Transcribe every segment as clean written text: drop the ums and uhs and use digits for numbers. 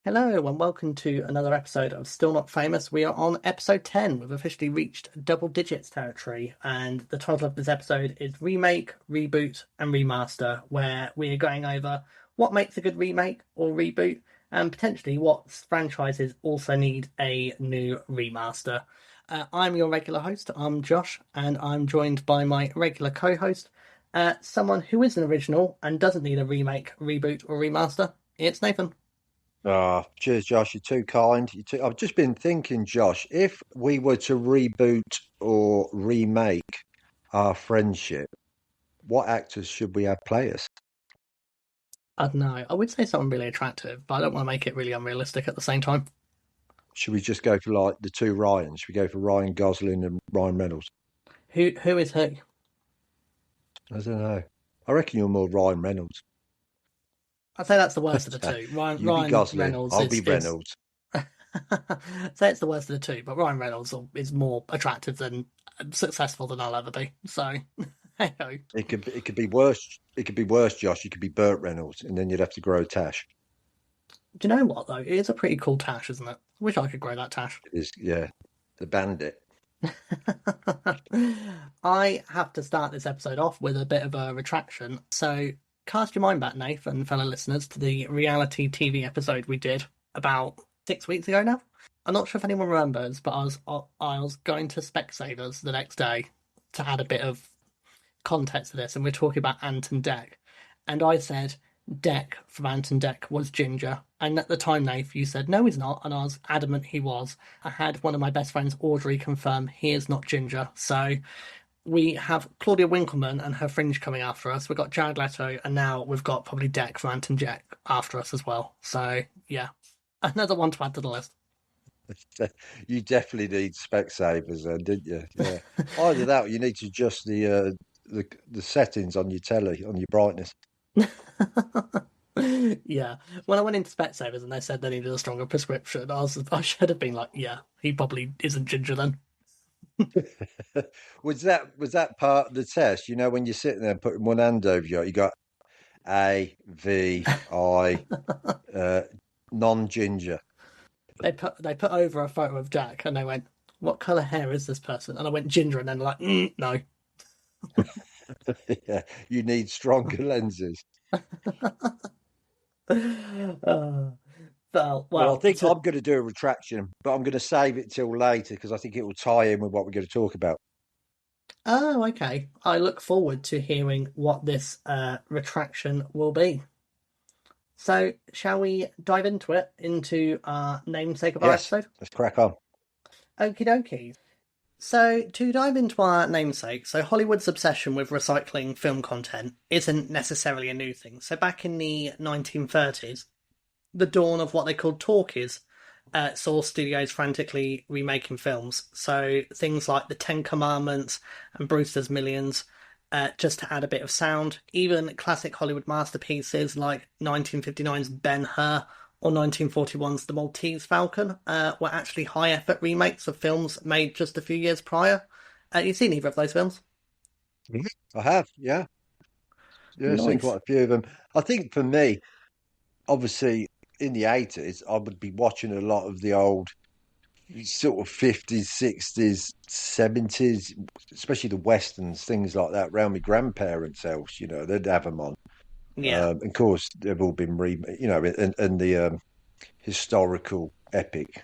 Hello and welcome to another episode of Still Not Famous. We are on episode 10. We've officially reached double digits territory, and the title of this episode is Remake, Reboot, and Remaster, where we are going over what makes a good remake or reboot, and potentially what franchises also need a new remaster. I'm your regular host, I'm Josh, and I'm joined by my regular co-host, someone who is an original and doesn't need a remake, reboot, or remaster. It's Nathan. Cheers, Josh. You're too kind. I've just been thinking, Josh, if we were to reboot or remake our friendship, what actors should we have play us? I don't know. I would say something really attractive, but I don't want to make it really unrealistic at the same time. Should we just go for like the two Ryans? Should we go for Ryan Gosling and Ryan Reynolds? Who is who? I don't know. I reckon you're more Ryan Reynolds. I'd say that's the worst of the two. You be Ryan Gosling. Reynolds I'll be is Reynolds. say it's the worst of the two, but Ryan Reynolds is more attractive than successful than I'll ever be. So hey ho. It could be worse. It could be worse, Josh. You could be Burt Reynolds, and then you'd have to grow tash. Do you know what though? It is a pretty cool tash, isn't it? Wish I could grow that tash. It is, yeah, the Bandit. I have to start this episode off with a bit of a retraction. So cast your mind back, Nath, and fellow listeners, to the reality TV episode we did about 6 weeks ago now. I'm not sure if anyone remembers, but I was going to Specsavers the next day to add a bit of context to this, and we're talking about Ant and Dec. And I said Dec from Ant and Dec was Ginger. And at the time, Nath, you said, no, he's not. And I was adamant he was. I had one of my best friends, Audrey, confirm he is not Ginger. So we have Claudia Winkleman and her Fringe coming after us. We've got Jared Leto, and now we've got probably Dec from Ant and Dec after us as well. So, yeah, another one to add to the list. You definitely need Specsavers, then, didn't you? Yeah. Either that, or you need to adjust the settings on your telly, on your brightness. Yeah, when I went into Specsavers and they said they needed a stronger prescription, I should have been like, yeah, he probably isn't Ginger then. Was that part of the test? You know, when you're sitting there putting one hand over you got AVI, non-ginger. They put over a photo of Jack and they went, "What color hair is this person?" And I went ginger, and then like, no. Yeah, you need stronger lenses. Uh, Well, I well, think I'm going to do a retraction, but I'm going to save it till later because I think it will tie in with what we're going to talk about. oh, okay. I look forward to hearing what this retraction will be. So, shall we dive into it, into our namesake of our Yes, episode? let's crack on. Okie dokie. So, to dive into our namesake, so Hollywood's obsession with recycling film content isn't necessarily a new thing. So, back in the 1930s, the dawn of what they called talkies saw studios frantically remaking films. So, things like The Ten Commandments and Brewster's Millions, just to add a bit of sound. Even classic Hollywood masterpieces like 1959's Ben-Hur or 1941's The Maltese Falcon were actually high-effort remakes of films made just a few years prior. You've seen either of those films? I have, yeah. Yeah, I've seen Nice. quite a few of them. I think for me, obviously, in the 80s, I would be watching a lot of the old sort of 50s, 60s, 70s, especially the westerns, things like that, around my grandparents' house, they'd have them on. Yeah, Of course, they've all been and the historical epic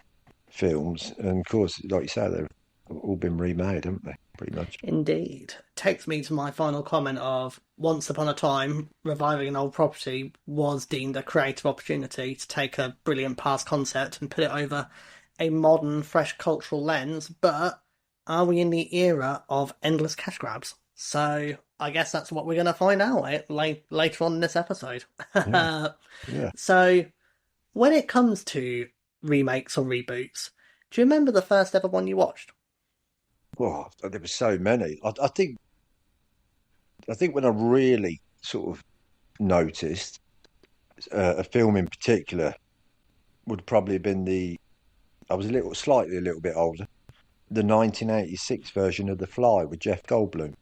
films. And of course, like you say, they've all been remade, haven't they? Pretty much. indeed. Takes me to my final comment of once upon a time, reviving an old property was deemed a creative opportunity to take a brilliant past concept and put it over a modern, fresh cultural lens. But are we in the era of endless cash grabs? So I guess that's what we're going to find out later on in this episode. Yeah, yeah. So when it comes to remakes or reboots, do you remember the first ever one you watched? Well, there were so many. I think when I really sort of noticed a film in particular would probably have been I was slightly a little bit older, the 1986 version of The Fly with Jeff Goldblum.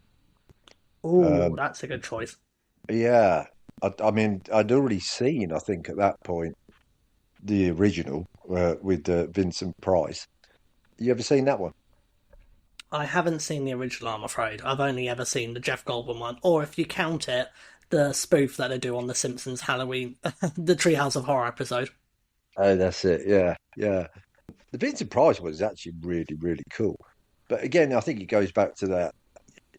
Oh, Um, that's a good choice. yeah, I mean, I'd already seen, I think, at that point, the original with Vincent Price. You ever seen that one? I haven't seen the original, I'm afraid. I've only ever seen the Jeff Goldblum one, or if you count it, the spoof that they do on The Simpsons Halloween, the Treehouse of Horror episode. Oh, that's it. Yeah, yeah. The Vincent Price one is actually really, really cool. But again, I think it goes back to that.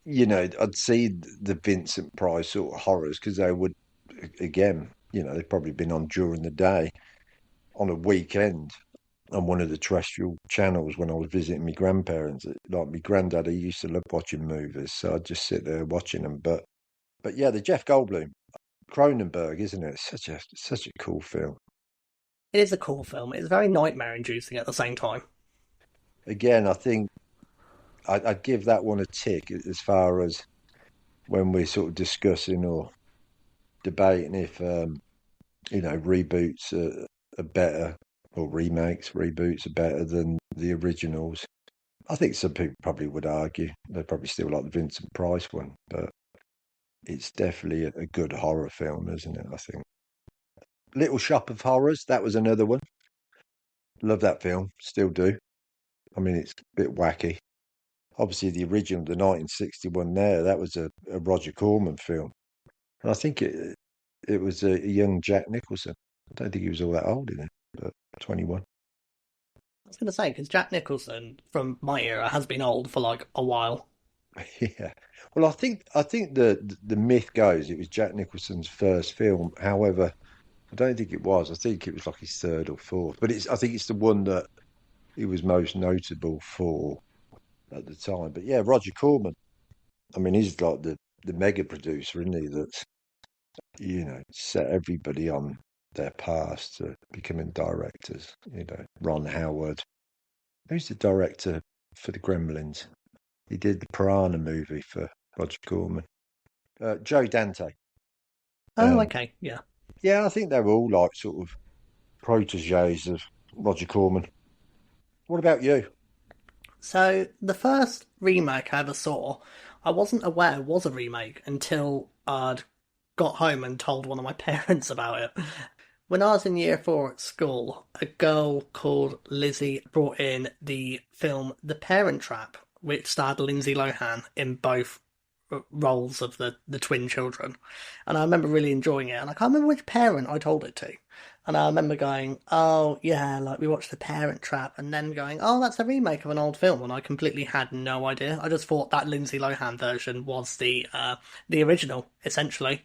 I'd see the Vincent Price sort of horrors because they would, again, they've probably been on during the day on a weekend on one of the terrestrial channels when I was visiting my grandparents. Like my granddad, he used to love watching movies, so I'd just sit there watching them. But yeah, the Jeff Goldblum, Cronenberg, isn't it? Such a cool film. It is a cool film. It's very nightmare inducing at the same time. Again, I think I'd give that one a tick as far as when we're sort of discussing or debating if reboots are better or remakes, reboots are better than the originals. I think some people probably would argue they probably still like the Vincent Price one, but it's definitely a good horror film, isn't it? I think Little Shop of Horrors, that was another one. Love that film, still do. I mean, it's a bit wacky. Obviously, the original, the 1961 there, that was a Roger Corman film. And I think it was a young Jack Nicholson. I don't think he was all that old in it, but 21. I was going to say, because Jack Nicholson, from my era, has been old for like a while. Yeah. Well, I think the myth goes it was Jack Nicholson's first film. However, I don't think it was. I think it was like his third or fourth. But I think it's the one that he was most notable for at the time. But yeah, Roger Corman. I mean, he's like the mega producer, isn't he? That's set everybody on their path to becoming directors. Ron Howard. Who's the director for the Gremlins? He did the Piranha movie for Roger Corman. Joe Dante. Oh, Um, okay, yeah. yeah, I think they were all like sort of proteges of Roger Corman. What about you? So, the first remake I ever saw, I wasn't aware was a remake until I'd got home and told one of my parents about it. When I was in year four at school, a girl called Lizzie brought in the film The Parent Trap, which starred Lindsay Lohan in both roles of the twin children. And I remember really enjoying it. And I can't remember which parent I told it to. And I remember going, oh, yeah, like we watched The Parent Trap, and then going, oh, that's a remake of an old film. And I completely had no idea. I just thought that Lindsay Lohan version was the original, essentially.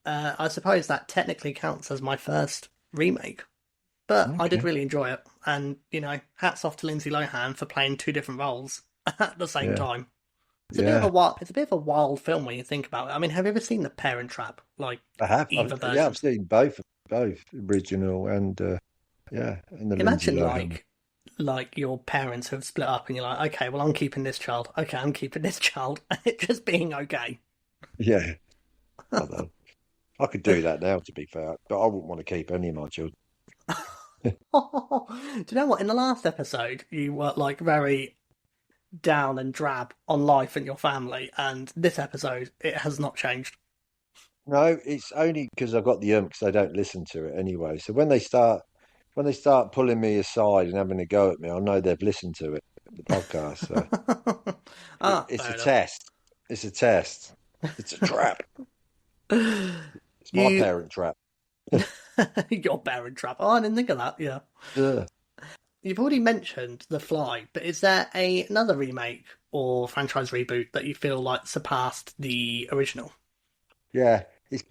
I suppose that technically counts as my first remake, but I did Okay. really enjoy it. And, hats off to Lindsay Lohan for playing two different roles at the same Yeah. time. Yeah. It's a bit of a wild film when you think about it. I mean, have you ever seen The Parent Trap? Like I have. either Yeah, I've version? seen both original and yeah, and the Lindsay Imagine Lohan one. like your parents have split up and you're like, okay, well I'm keeping this child. Okay, I'm keeping this child. It just being okay. Yeah. Although I could do that now, to be fair, but I wouldn't want to keep any of my children. Do you know what? In the last episode, you were like very down and drab on life and your family, and this episode, it has not changed. No, it's only because I've got the because they don't listen to it anyway. So when they start pulling me aside and having a go at me, I know they've listened to it, the podcast. So Ah, it's fair a enough. test. It's a test. It's a trap. It's my You, parent trap. your parent trap. Oh, I didn't think of that. Yeah. Yeah. You've already mentioned The Fly, but is there another remake or franchise reboot that you feel like surpassed the original? Yeah, it's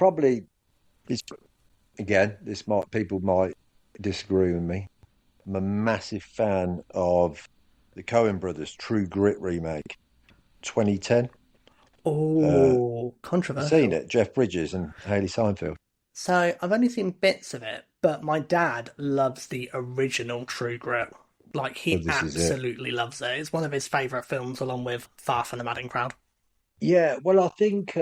again. This might people might disagree with me. I'm a massive fan of the Coen Brothers True Grit remake, 2010. Uh, Oh, you seen controversial. it? Jeff Bridges and Haley Seinfeld. So I've only seen bits of it, but my dad loves the original True Grit. Like Well, he this is it. absolutely loves it. It's one of his favourite films, along with Far from the Madding Crowd. Yeah, well, I think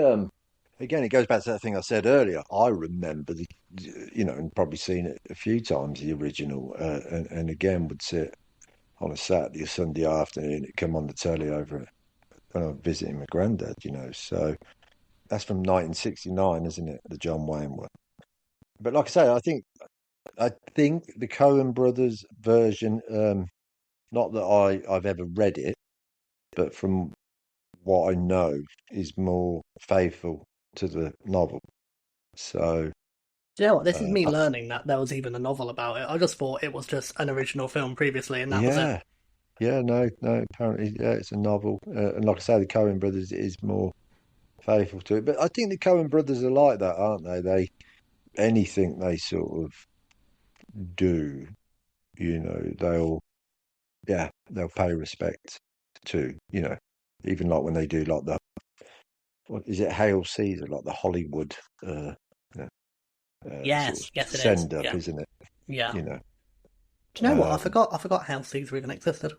again it goes back to that thing I said earlier. I remember and probably seen it a few times the original, and again would sit on a Saturday or Sunday afternoon. It come on the telly over when I was visiting my granddad. So that's from 1969, isn't it? The John Wayne one. But like I say, I think I think the Coen Brothers version, not that I've ever read it, but from what I know, is more faithful to the novel. So, Do you know what? This is uh, me uh, learning that there was even a novel about it. I just thought it was just an original film previously, and that was it. yeah, yeah, no, no. Apparently, yeah, it's a novel, and like I say, the Coen Brothers is more faithful to it. But I think the Coen Brothers are like that, aren't they? They anything they sort of do, they'll they'll pay respect to, even like when they do like the what is it, Hail Caesar, like the Hollywood uh, sort of Yes, yes, it is. send up, Yeah, isn't it? yeah. You know, Do you know what? I forgot how Caesar even existed.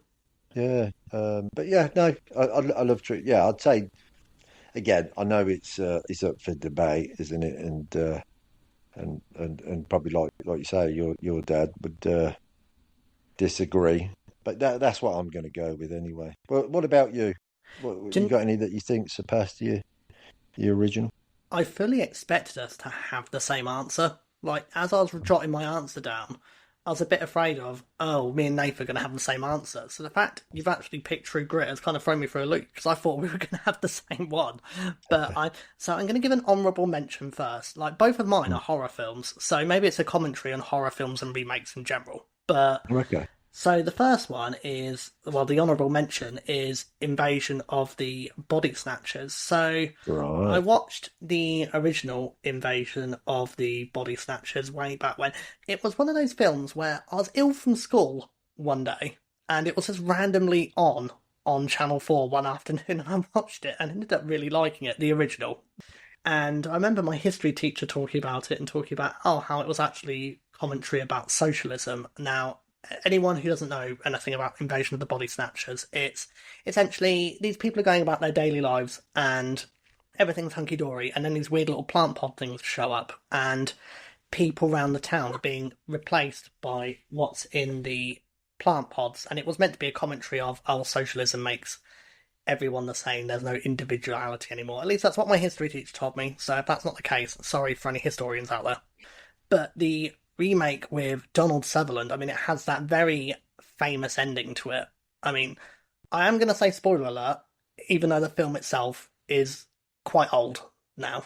yeah. But yeah, no, I love True. Yeah, I'd say again, I know it's up for debate, isn't it? And probably like you say, your dad would disagree, but that's what I'm going to go with anyway. Well, what about you? What Do you you, got any that you think surpassed your original? I fully expected us to have the same answer. Like, as I was jotting my answer down, I was a bit afraid of, oh, me and Nath are going to have the same answer. So the fact you've actually picked True Grit has kind of thrown me for a loop because I thought we were going to have the same one. So I'm going to give an honourable mention first. Like, both of mine Mm. are horror films, so maybe it's a commentary on horror films and remakes in general. But Okay, so the first one is, well, the honourable mention is Invasion of the Body Snatchers. So I right. watched the original Invasion of the Body Snatchers way back when. It was one of those films where I was ill from school one day, and it was just randomly on Channel 4 one afternoon, and I watched it and ended up really liking it, the original. And I remember my history teacher talking about it and talking about, oh, how it was actually commentary about socialism. Now, anyone who doesn't know anything about Invasion of the Body Snatchers, it's essentially these people are going about their daily lives and everything's hunky dory, and then these weird little plant pod things show up, and people around the town are being replaced by what's in the plant pods. And it was meant to be a commentary of, oh, socialism makes everyone the same. There's no individuality anymore. At least that's what my history teacher told me. So if that's not the case, sorry for any historians out there. But the remake with Donald Sutherland, I mean, it has that very famous ending to it. I mean, I am going to say spoiler alert, even though the film itself is quite old now.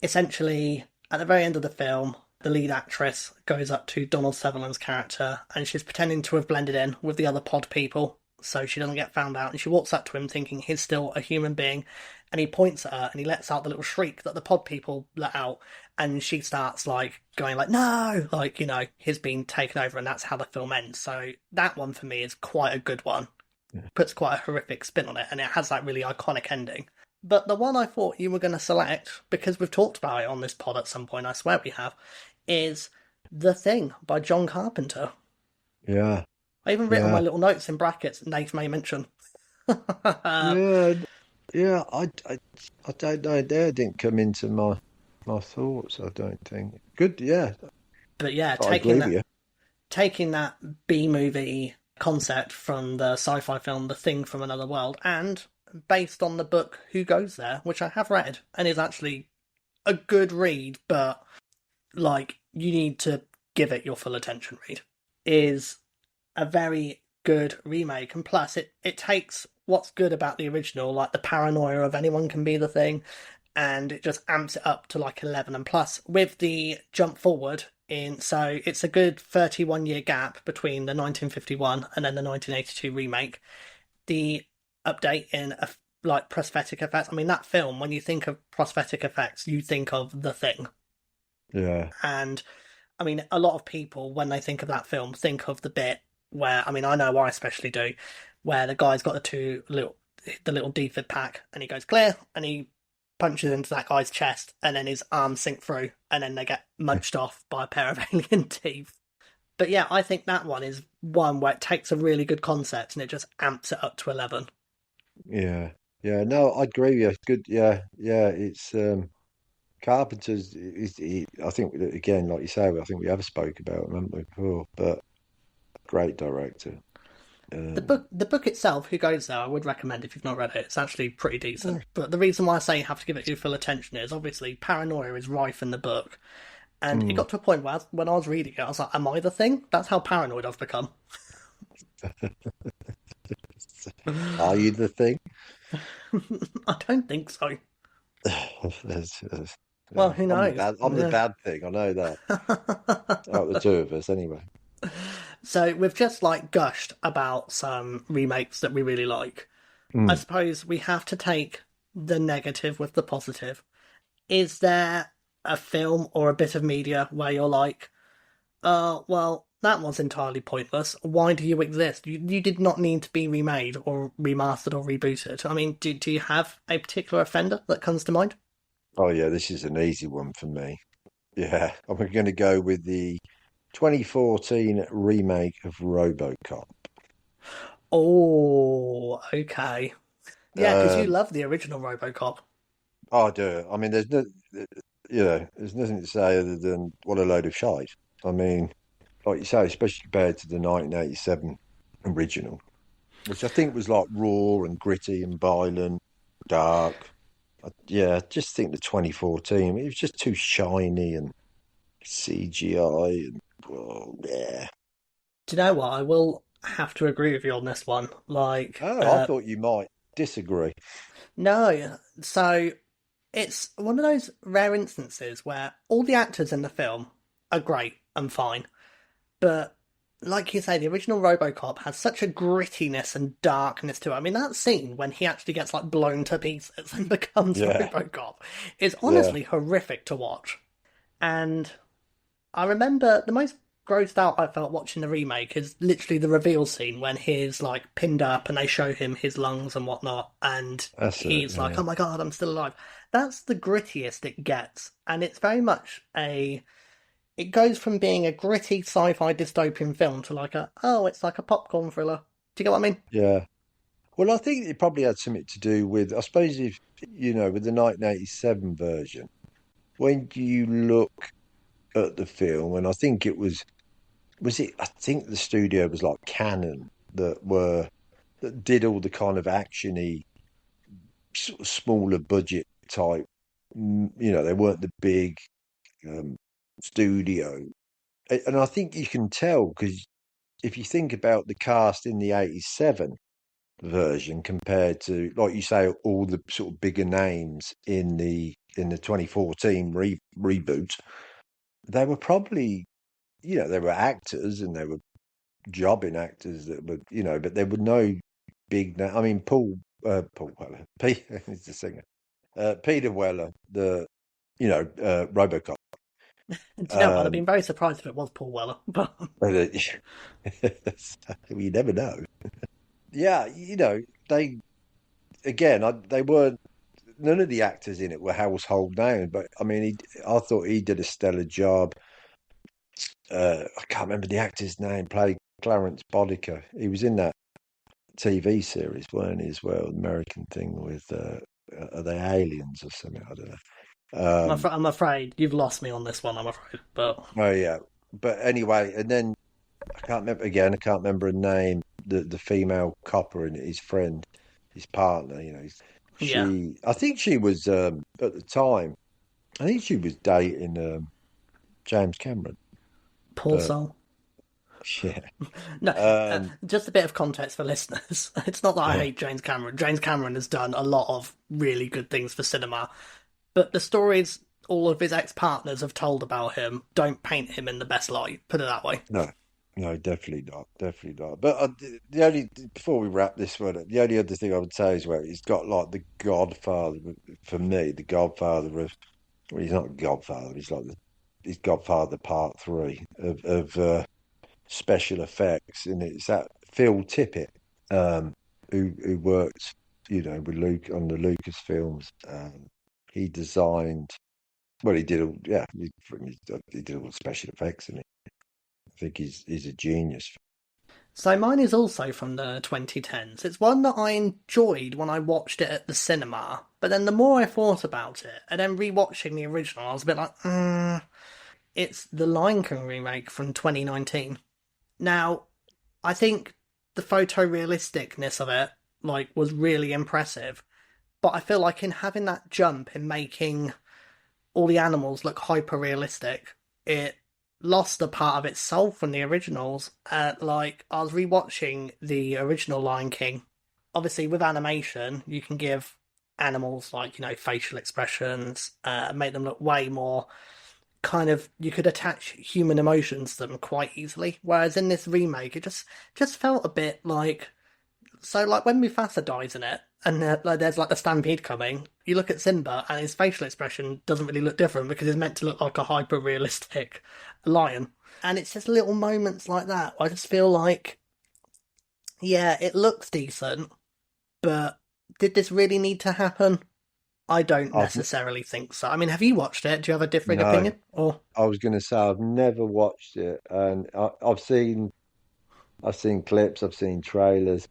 Essentially, at the very end of the film, the lead actress goes up to Donald Sutherland's character and she's pretending to have blended in with the other pod people so she doesn't get found out. And she walks up to him thinking he's still a human being. And he points at her and he lets out the little shriek that the pod people let out. And she starts like going like, no, like, he's been taken over. And that's how the film ends. So that one for me is quite a good one. Yeah. Puts quite a horrific spin on it. And it has that really iconic ending. But the one I thought you were going to select, because we've talked about it on this pod at some point, I swear we have, is The Thing by John Carpenter. Yeah, I even written on my yeah, little notes in brackets, Nate may mention. But yeah, yeah. I don't know. There didn't come into my thoughts. I don't think. Good. Yeah, yeah, I agree with you. taking that B movie concept from the sci-fi film The Thing from Another World and based on the book Who Goes There, which I have read and is actually a good read, but like you need to give it your full attention read, is a very good remake. And plus it takes what's good about the original, like the paranoia of anyone can be the thing, and it just amps it up to like 11. And plus with the jump forward in, so it's a good 31-year gap between the 1951 and then the 1982 remake. The update in like prosthetic effects, I mean, that film, when you think of prosthetic effects you think of The Thing. Yeah, And I mean, a lot of people, when they think of that film, think of the bit where, I mean, I know I especially do, where the guy's got the little defib pack, and he goes clear, and he punches into that guy's chest, and then his arms sink through, and then they get munched off by a pair of alien teeth. But yeah, I think that one is one where it takes a really good concept and it just amps it up to 11. yeah, yeah. No, I agree with you. Good. Yeah, yeah. It's Carpenter's. I think again, like you say, I think we have spoke about him, haven't we, before? But great director. Um, The book itself, Who Goes There, I would recommend if you've not read it. It's actually pretty decent. But the reason why I say you have to give it your full attention is obviously paranoia is rife in the book, And it Mm. got to a point where when I was reading it, I was like, am I the thing? That's how paranoid I've become. Are you the thing? I don't think so. Well, Yeah, who I'm the knows? bad. I'm the Yeah. bad thing. I know that. Out of the two of us, anyway. So we've just like gushed about some remakes that we really like. I Mm. suppose we have to take the negative with the positive. Is there a film or a bit of media where you're like, well, that was entirely pointless. Why do you exist? You did not need to be remade or remastered or rebooted. I mean, do you have a particular offender that comes to mind? Oh yeah, this is an easy one for me. Yeah, I'm going to go with the 2014 remake of RoboCop. Oh, okay. Yeah, because you Um, love the original RoboCop. I do. I mean, there's nothing to say other than what a load of shite. I mean, like you say, especially compared to the 1987 original, which I think was like raw and gritty and violent, dark. Yeah, I just think the 2014, it was just too shiny and CGI and well, yeah. Do you know what? I will have to agree with you on this one. Like, Oh, I thought you might disagree. no. So it's one of those rare instances where all the actors in the film are great and fine, but like you say, the original RoboCop has such a grittiness and darkness to it. I mean, that scene when he actually gets like blown to pieces and becomes Yeah, RoboCop is yeah, honestly horrific to watch. And I remember the most grossed out I felt watching the remake is literally the reveal scene when he's like pinned up and they show him his lungs and whatnot, and that's it. he's like, Yeah, "Oh my god, I'm still alive." That's the grittiest it gets, and it's very much a. It goes from being a gritty sci-fi dystopian film to like it's like a popcorn thriller. Do you get what I mean? yeah. Well, I think it probably had something to do with, I suppose, if with the 1987 version, when you look at the film, and I think I think the studio was like Canon that did all the kind of actiony, sort of smaller budget type. They weren't the big um, studio, and I think you can tell because if you think about the cast in the '87 version compared to, like you say, all the sort of bigger names in the 2014 reboot, they were probably, they were actors and they were jobbing actors that were, but there were no big name. I mean, Paul Weller, Peter is the singer, Peter Weller, RoboCop. Do you know what? I'd have Um, been very surprised if it was Paul Weller, but but, you never know. Yeah, they again, they weren't. None of the actors in it were household names, but I mean, I thought he did a stellar job. I can't remember the actor's name. Played Clarence Bodicker. He was in that TV series, weren't he, as well? American thing with are they aliens or something? I don't know. I'm afraid you've lost me on this one. I'm afraid, but Oh yeah, but anyway, and then I can't remember again. I can't remember her name. The female copper and his friend, his partner. yeah, I think she was at the time. I think she was dating James Cameron, poor but soul. yeah, No, um, just a bit of context for listeners. It's not that I hate James Cameron. James Cameron has done a lot of really good things for cinema, but the stories all of his ex-partners have told about him don't paint him in the best light. Put it that way. no, no, definitely not. But the only before we wrap this one up, the only other thing I would say is where he's got like the Godfather for me, the Godfather of well, he's not Godfather, he's Godfather Part Three of special effects, and it's that Phil Tippett, um, who worked, with Luke on the Lucas films. He designed, well, he did all, yeah, he did all the special effects, and I think he's a genius. So mine is also from the 2010s. It's one that I enjoyed when I watched it at the cinema, but then the more I thought about it, and then rewatching the original, I was a bit like, it's the Lion King remake from 2019. Now, I think the photorealisticness of it, like, was really impressive, but I feel like in having that jump in making all the animals look hyper realistic, it lost a part of its soul from the originals. Like I was rewatching the original Lion King. Obviously, with animation, you can give animals like facial expressions, make them look way more kind of you could attach human emotions to them quite easily. Whereas in this remake, it just felt a bit like like when Mufasa dies in it, and like there's like the stampede coming. You look at Simba, and his facial expression doesn't really look different because he's meant to look like a hyper realistic lion. And it's just little moments like that. I just feel like, yeah, it looks decent, but did this really need to happen? I don't I've necessarily think so. I mean, have you watched it? Do you have a differing no. opinion? Or I was going to say I've never watched it, and I've seen clips, I've seen trailers.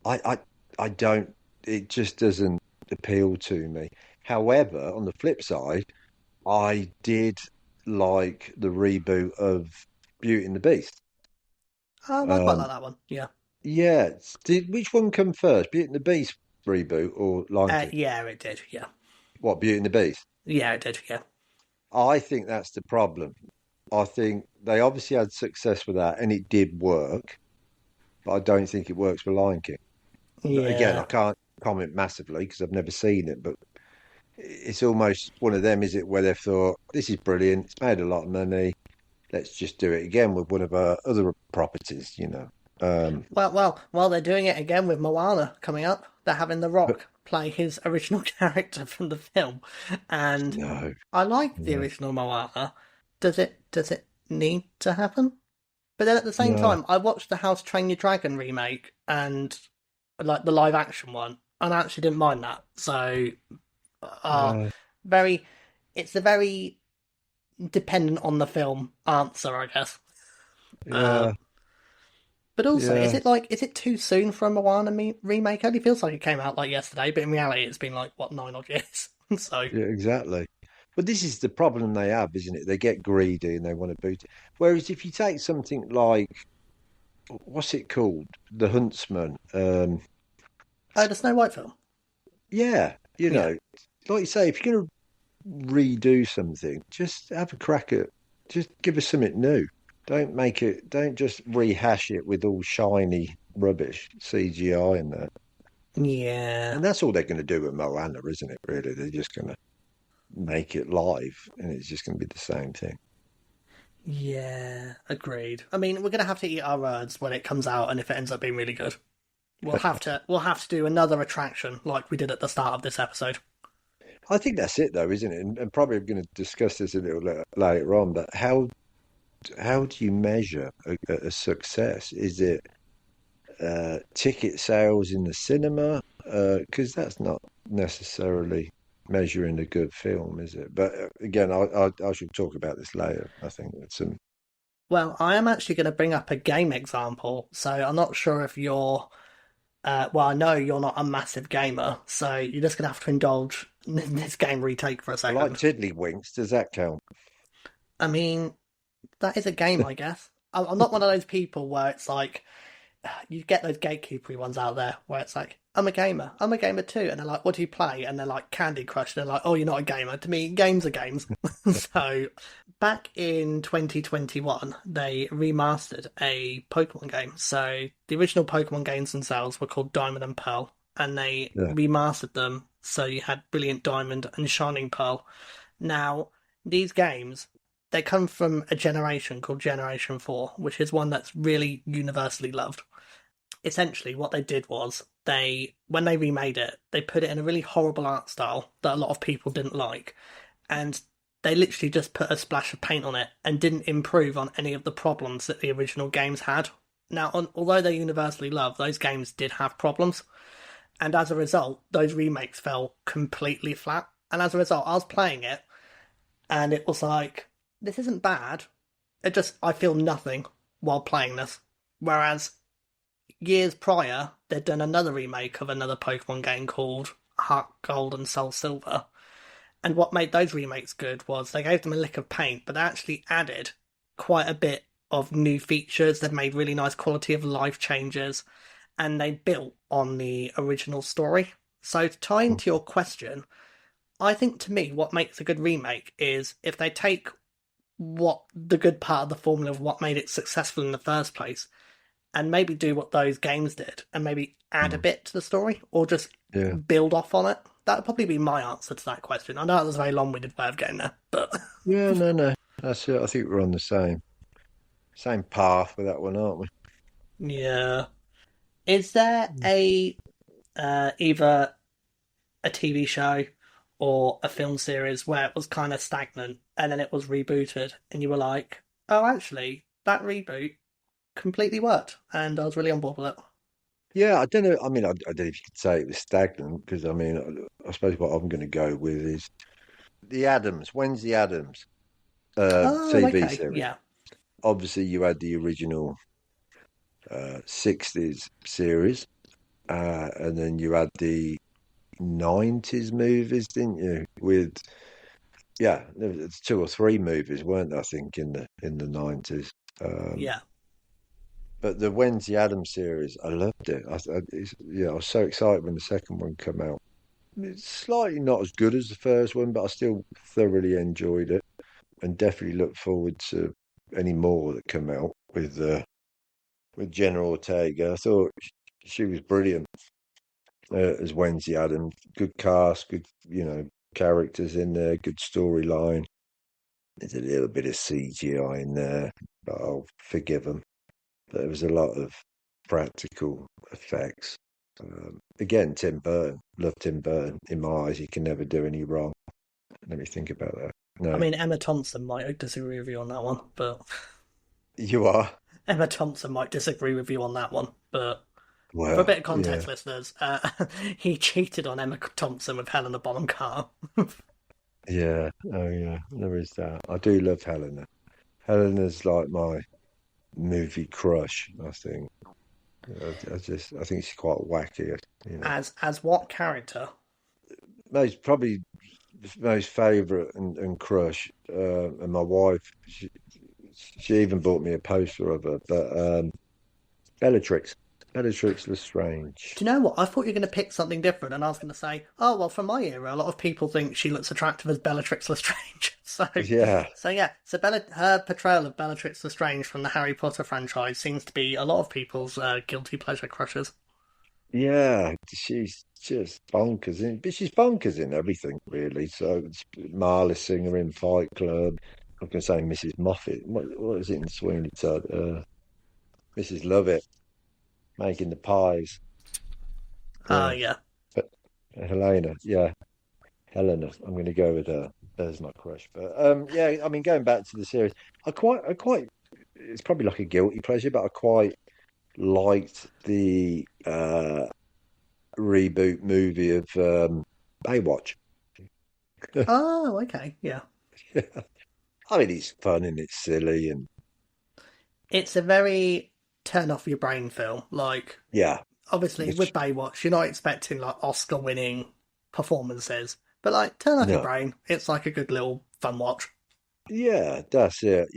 I I I don't. It just doesn't appeal to me. However, on the flip side, I did like the reboot of Beauty and the Beast. I quite Um, like that one. Yeah. yeah, did which one come first, Beauty and the Beast reboot or Lion King? Yeah, it did. Yeah. What, Beauty and the Beast? Yeah, it did. Yeah. I think that's the problem. I think they obviously had success with that, and it did work, but I don't think it works for Lion King. Again, I Yeah. can't comment massively because I've never seen it, but it's almost one of them, is it, where they've thought, this is brilliant, it's made a lot of money, let's just do it again with one of our other properties. Um, Well, they're doing it again with Moana coming up. They're having The but Rock play his original character from the film, and no, I like the no, original Moana. Does it need to happen? But then at the same no, time, I watched the House Train Your Dragon remake and like the live action one, and I actually didn't mind that. So, uh, no, very, it's a very dependent on the film answer, I guess. yeah, Um, but also, yeah, is it too soon for a Moana remake? It only feels like it came out like yesterday, but in reality, it's been like what 9 odd years. So, yeah, exactly. But this is the problem they have, isn't it? They get greedy and they want to boot it. Whereas if you take something like, what's it called? The Huntsman. oh, the Snow White film. Yeah, Yeah, like you say, if you're going to redo something, just have a crack at, just give us something new. Don't just rehash it with all shiny rubbish, CGI and that. yeah, And that's all they're going to do with Moana, isn't it, really? They're just going to make it live and it's just going to be the same thing. yeah. Agreed. I mean, we're gonna have to eat our words when it comes out, and if it ends up being really good. We'll have to do another attraction like we did at the start of this episode. I think that's it, though, isn't it? And probably I'm going to discuss this a little later on, but how do you measure a success? Is it ticket sales in the cinema, because that's not necessarily measuring a good film, is it? But again, I should talk about this later. I think it's some. Well, I am actually going to bring up a game example. So I'm not sure if you're. Well, I know you're not a massive gamer, so you're just going to have to indulge in this game retake for a I like second. Tiddlywinks. Does that count? I mean, that is a game, I guess. I'm not one of those people where it's like you get those gatekeepery ones out there where it's like, I'm a gamer too, and they're like, what do you play? And they're like Candy Crush, and they're like, oh, you're not a gamer. To me, games are games. So back in 2021, they remastered a Pokemon game. So the original Pokemon games themselves were called Diamond and Pearl, and they Yeah, remastered them so you had Brilliant Diamond and Shining Pearl. Now, these games, they come from a generation called Generation 4, which is one that's really universally loved. Essentially, what they did was when they remade it, they put it in a really horrible art style that a lot of people didn't like, and they literally just put a splash of paint on it and didn't improve on any of the problems that the original games had. Now, although they're universally loved, those games did have problems, and as a result, those remakes fell completely flat. And as a result, I was playing it, and it was like, this isn't bad. I feel nothing while playing this. Whereas years prior, they'd done another remake of another Pokemon game called Heart Gold and Soul Silver. And what made those remakes good was they gave them a lick of paint, but they actually added quite a bit of new features. They've made really nice quality of life changes, and they built on the original story. So to tie into your question, I think to me what makes a good remake is if they take what the good part of the formula of what made it successful in the first place, and maybe do what those games did, and maybe add a Mm. bit to the story, or just Yeah. build off on it. That would probably be my answer to that question. I know that was a very long-winded way of getting there, but Yeah, no, no. That's it. I think we're on the same path with that one, aren't we? yeah. Is there a either a TV show or a film series where it was kind of stagnant and then it was rebooted and you were like, oh, actually, that reboot completely worked and I was really on board with it? Yeah, I don't know. I mean, I don't know if you could say it was stagnant because I mean, I suppose what I'm going to go with is the Adams. When's the Adams Oh, TV okay, series? yeah, Obviously, you had the original 60s series, and then you had the 90s movies, didn't you? With yeah, there was two or three movies, weren't there? I think in the 90s. Um, yeah. but the Wednesday Addams series, I loved it. I was so excited when the second one came out. It's slightly not as good as the first one, but I still thoroughly enjoyed it, and definitely look forward to any more that come out with Jenna Ortega. I thought she was brilliant as Wednesday Addams. Good cast, good characters in there, good storyline. There's a little bit of CGI in there, but I'll forgive them. But there was a lot of practical effects. Again, Tim Burton. Love Tim Burton. In my eyes, he can never do any wrong. Let me think about that. I No, mean, Emma Thompson might disagree with you on that one, but you are. Emma Thompson might disagree with you on that one, but for a Well, bit of yeah, context, listeners, he cheated on Emma Thompson with Helena Bonham Carter. yeah. Oh, yeah. There is that. I do love Helena. Helena's like my movie crush. I think. I think she's quite wacky. You know, As what character? probably most favourite and crush. And my wife, she even bought me a poster of her. But Bellatrix, Bellatrix Lestrange. Do you know what? I thought you were going to pick something different, and I was going to say, oh, well, from my era, a lot of people think she looks attractive as Bellatrix Lestrange. Yeah, Her portrayal of Bellatrix Lestrange from the Harry Potter franchise seems to be a lot of people's guilty pleasure crushes. yeah. She's just bonkers but she's bonkers in everything really. So it's Marla Singer in Fight Club. I was going to say Mrs. Moffat. What is it in Sweeney Todd? Mrs. Lovett making the pies. Yeah, Yeah. but Helena. Yeah, Helena. I'm going to go with her. There's my crush. But yeah. I mean, going back to the series, I quite. It's probably like a guilty pleasure, but I quite liked the reboot movie of Baywatch. Oh, okay, yeah. I mean, it's fun and it's silly and It's a very turn off your brain film. Like, yeah, obviously, with it's Baywatch, you're not expecting like Oscar winning performances, but like, turn off your no, brain. It's like a good little fun watch. yeah, that's it.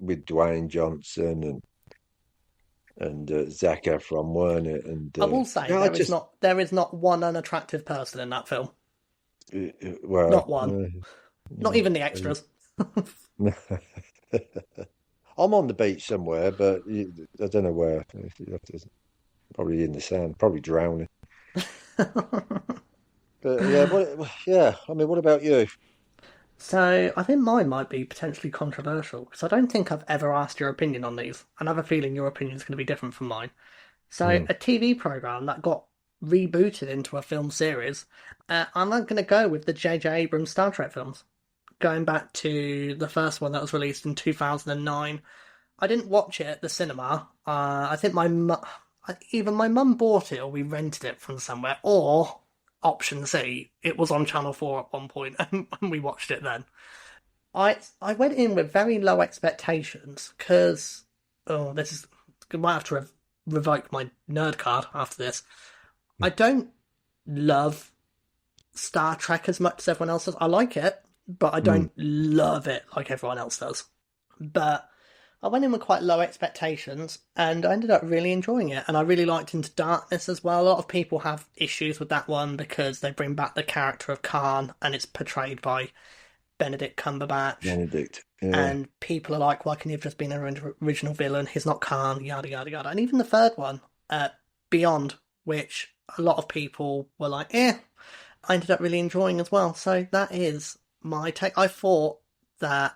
With Dwayne Johnson and Zac Efron, weren't it? And I will say yeah, I just there is not one unattractive person in that film. well, Not one. Not even the extras. I'm on the beach somewhere, but I don't know where. Probably in the sand, probably drowning. But yeah, yeah. I mean, what about you? So I think mine might be potentially controversial because I don't think I've ever asked your opinion on these, and I have a feeling your opinion is going to be different from mine. So Hmm. a TV program that got rebooted into a film series, I'm not going to go with the J.J. Abrams Star Trek films. Going back to the first one that was released in 2009, I didn't watch it at the cinema. I think either my mum bought it or we rented it from somewhere, or option C, it was on Channel 4 at one point and we watched it then. I went in with very low expectations because this is I might have to revoke my nerd card after this. I don't love Star Trek as much as everyone else does. I like it, but I Hmm. don't love it like everyone else does. But I went in with quite low expectations and I ended up really enjoying it. And I really liked Into Darkness as well. A lot of people have issues with that one because they bring back the character of Khan and it's portrayed by Benedict Cumberbatch, Benedict. Yeah. and people are like, why can he have just been an original villain? He's not Khan, yada yada yada. And even the third one, Beyond, which a lot of people were like, I ended up really enjoying as well. So that is my take. I thought that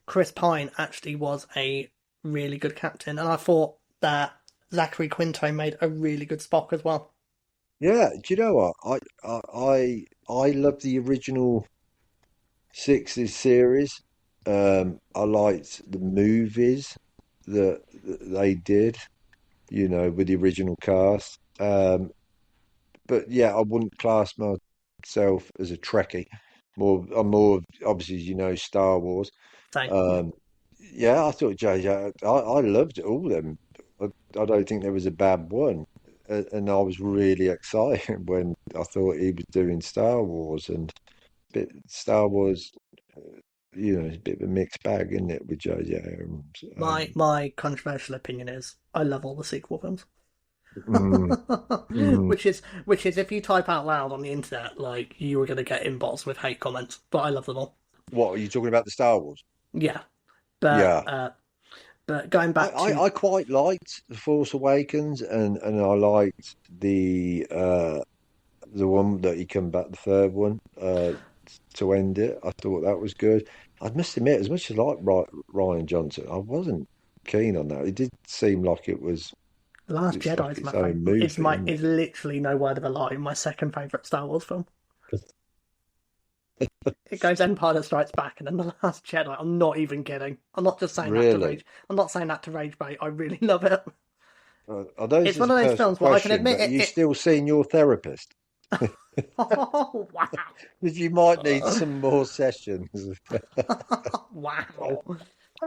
Chris Pine actually was a really good captain, and I thought that Zachary Quinto made a really good Spock as well. Yeah. Do you know what? I love the original Sixes series. I liked the movies that they did, with the original cast. But yeah, I wouldn't class myself as a Trekkie. I'm more obviously, Star Wars. Same, yeah. Um, yeah, I thought JJ. I loved all of them. I don't think there was a bad one, and I was really excited when I thought he was doing Star Wars. And Star Wars, it's a bit of a mixed bag, isn't it, with JJ Abrams? My controversial opinion is I love all the sequel films. Mm, mm. which is if you type out loud on the internet, like you are gonna get inbox with hate comments. But I love them all. What are you talking about? The Star Wars? Yeah. But Yeah. going I, back to I, I quite liked The Force Awakens, and I liked the one that he come back, the third one, to end it. I thought that was good. I must admit, as much as I like Ryan Johnson, I wasn't keen on that. It did seem like The Last it's like Jedi is its my own favorite. It's movie, my isn't it's literally no word of a lie. My second favorite Star Wars film. it? It goes Empire Strikes Back and then The Last Jedi. I'm not even kidding. I'm not just saying that to Really? rage. I'm not saying that to rage bait. I really love it. I know this It's is one a of those personal films where I can question, admit but are it. you still seeing your therapist? Oh wow! Because you might need some more sessions. Wow.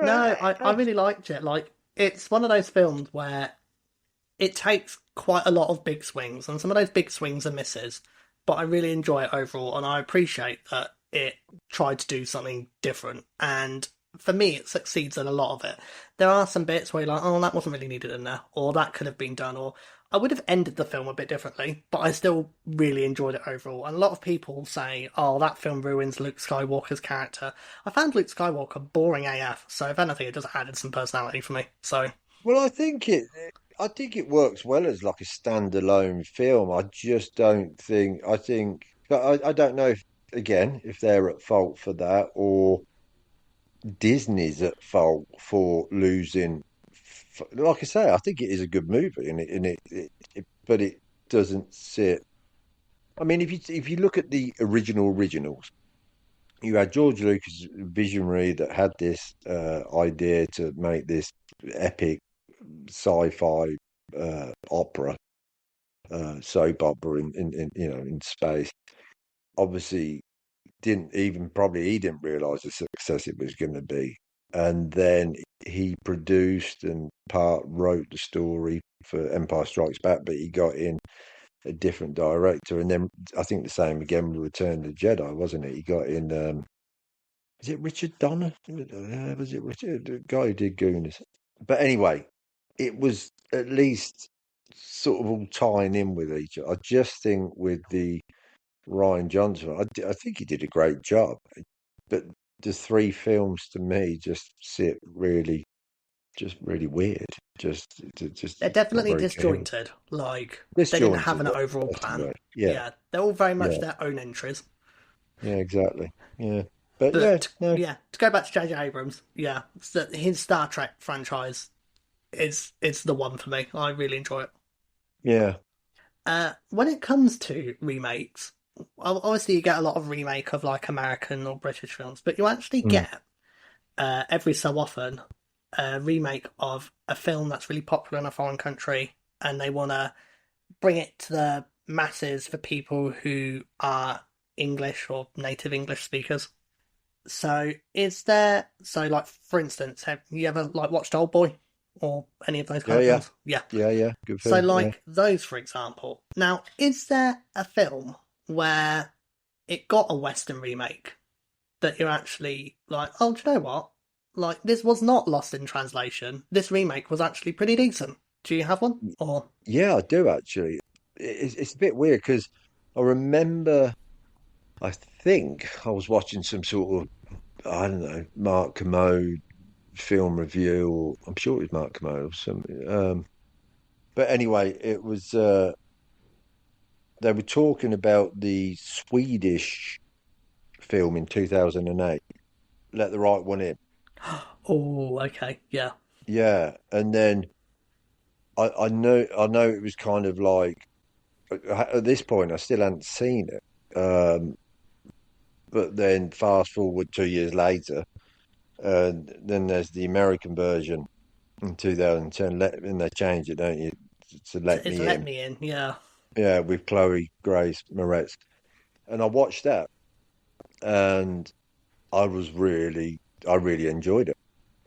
No, I really liked it. Like it's one of those films where it takes quite a lot of big swings, and some of those big swings are misses. But I really enjoy it overall, and I appreciate that it tried to do something different. And for me, it succeeds in a lot of it. There are some bits where you're like, oh, that wasn't really needed in there, or that could have been done, or I would have ended the film a bit differently, but I still really enjoyed it overall. And a lot of people say, oh, that film ruins Luke Skywalker's character. I found Luke Skywalker boring AF, so if anything, it just added some personality for me. So, Well, I think it works well as like a standalone film. I just don't think. But I don't know if they're at fault for that, or Disney's at fault for losing. Like I say, I think it is a good movie, but it doesn't sit. I mean, if you look at the originals, you had George Lucas, visionary, that had this idea to make this epic sci-fi opera, soap opera in space. Obviously, he didn't realize the success it was going to be, and then he produced and part wrote the story for Empire Strikes Back, but he got in a different director, and then I think the same again with Return of the Jedi, wasn't it? He got in. Is it Richard Donner? Was it Richard, the guy who did Goonies? But anyway, it was at least sort of all tying in with each other. I just think with the Ryan Johnson, I think he did a great job. But the three films to me just sit just really weird. Just they're not definitely very coherent. disjointed. Like, they didn't have Disjointed, an that's overall the best plan. way. Yeah, Yeah, they're all very much yeah, their own entries. yeah, exactly. Yeah, but yeah, But no, yeah, to go back to J.J. Abrams, yeah, so his Star Trek franchise is the one for me. I really enjoy it. yeah, When it comes to remakes, obviously you get a lot of remake of like American or British films, but you actually mm, get every so often a remake of a film that's really popular in a foreign country, and they want to bring it to the masses for people who are English or native English speakers. So like for instance, have you ever like watched Old Boy or any of those kind yeah, of yeah, films? Yeah. yeah. Good So film. Yeah. like those for example. Now, is there a film where it got a Western remake that you're actually like, oh, do you know what? Like this was not lost in translation. This remake was actually pretty decent. Do you have one? Or Yeah, I do actually. It's a bit weird because I remember. I think I was watching some sort of, I don't know, Mark Commode film review, or I'm sure it was Mark Commode or something. But anyway, it was they were talking about the Swedish film in 2008, Let the Right One In. Oh, okay, yeah. Yeah, and then I know it was kind of like at this point I still hadn't seen it. But then fast forward 2 years later, and then there's the American version in 2010. And they changed it, don't you, to Let It's Me Let In. Me In, yeah. Yeah, with Chloe Grace Moretz, and I watched that, and I really enjoyed it.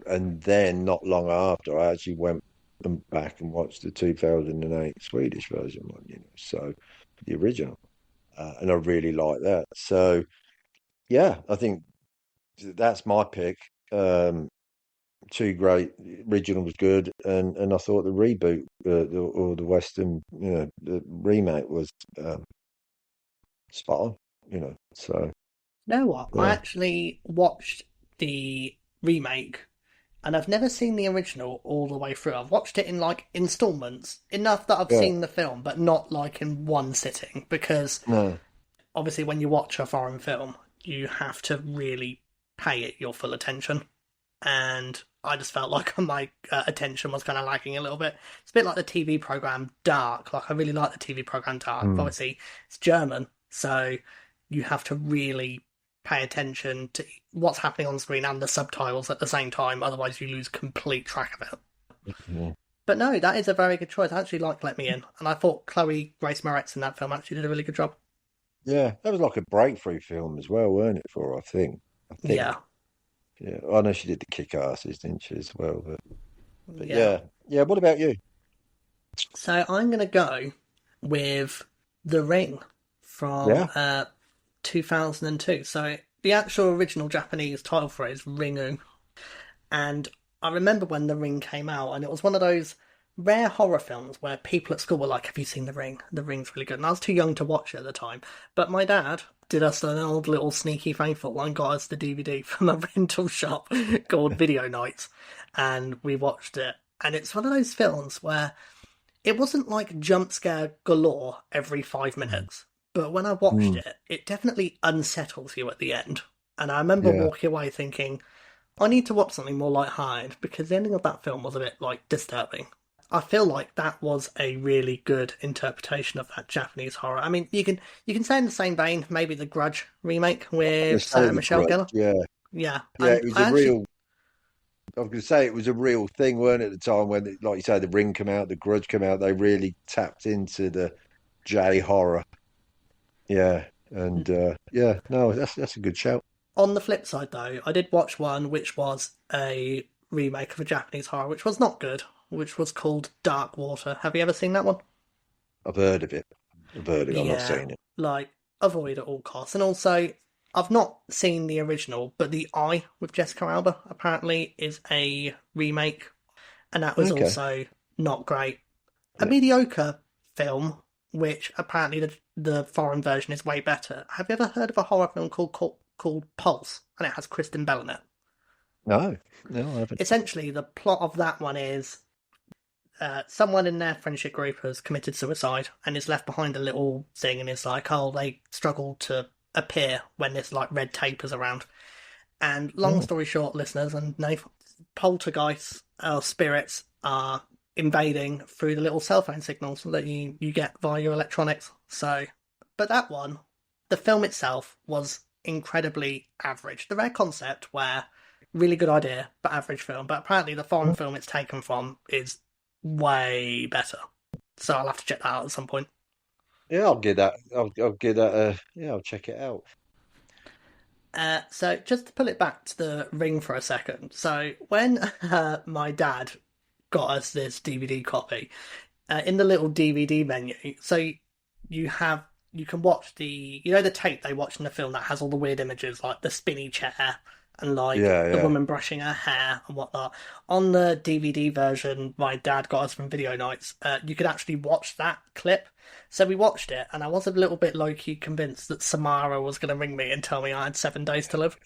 And then not long after, I actually went back and watched the 2008 Swedish version one, so the original, and I really like that. So yeah, I think that's my pick. Um, Two great. Original was good, and I thought the reboot, or the Western, the remake was spot on. So You know what? I yeah, actually watched the remake, and I've never seen the original all the way through. I've watched it in like installments, enough that I've yeah, seen the film, but not like in one sitting, because no, obviously when you watch a foreign film, you have to really pay it your full attention. And I just felt like my attention was kind of lagging a little bit. It's a bit like the TV program Dark. Like I really like the TV program Dark, but mm, obviously it's German, so you have to really pay attention to what's happening on screen and the subtitles at the same time. Otherwise, you lose complete track of it. yeah, But no, that is a very good choice. I actually like Let Me In, and I thought Chloe Grace Moretz in that film actually did a really good job. yeah. That was like a breakthrough film as well, weren't it? For her, I think, I think. Yeah, Yeah, I know she did the kick asses, didn't she, as well? But yeah. yeah, yeah. What about you? So I'm gonna go with The Ring from Yeah, 2002. So the actual original Japanese title for it is Ringu. And I remember when The Ring came out, and it was one of those rare horror films where people at school were like, "Have you seen The Ring? The Ring's really good." And I was too young to watch it at the time. But my dad did us an old little sneaky faithful and got us the DVD from a rental shop called Video Nights. And we watched it. And it's one of those films where it wasn't like jump scare galore every 5 minutes, but when I watched mm, it, it definitely unsettles you at the end. And I remember yeah. walking away thinking, I need to watch something more light-hearted because the ending of that film was a bit like disturbing. I feel like that was a really good interpretation of that Japanese horror. I mean, you can say in the same vein, maybe the Grudge remake The with say Sarah the Michelle grudge. Gellar. Yeah, Yeah, yeah. and It was I a actually real. I was going to say it was a real thing, weren't it? At the time when, like you say, the Ring came out, the Grudge came out, they really tapped into the J horror. Yeah, and yeah, no, that's a good shout. On the flip side, though, I did watch one which was a remake of a Japanese horror, which was not good, which was called Dark Water. Have you ever seen that one? I've heard of it. I've heard of it. I've not Yeah, seen it. like, avoid at all costs. And also, I've not seen the original, but The Eye with Jessica Alba apparently is a remake, and that was Okay. also not great. A Yeah. mediocre film, which apparently the foreign version is way better. Have you ever heard of a horror film called Pulse? And it has Kristen Bell in it. No, no, I haven't. Essentially, the plot of that one is someone in their friendship group has committed suicide and is left behind a little thing, and it's like, oh, they struggle to appear when this like red tape is around. And long Oh, story short, listeners, and no, poltergeists or spirits are invading through the little cell phone signals that you get via your electronics. So, but that one, the film itself was incredibly average. The rare concept where really good idea but average film, but apparently the foreign film it's taken from is way better. So I'll have to check that out at some point. yeah, I'll give that. I'll give that. Yeah, I'll check it out. So just to pull it back to the Ring for a second. So when my dad got us this DVD copy, in the little DVD menu, so you have you can watch the the tape they watch in the film that has all the weird images like the spinny chair and like Yeah, the yeah. woman brushing her hair and whatnot. On the DVD version my dad got us from video nights, you could actually watch that clip. So we watched it, and I was a little bit low-key convinced that Samara was going to ring me and tell me I had 7 days to live.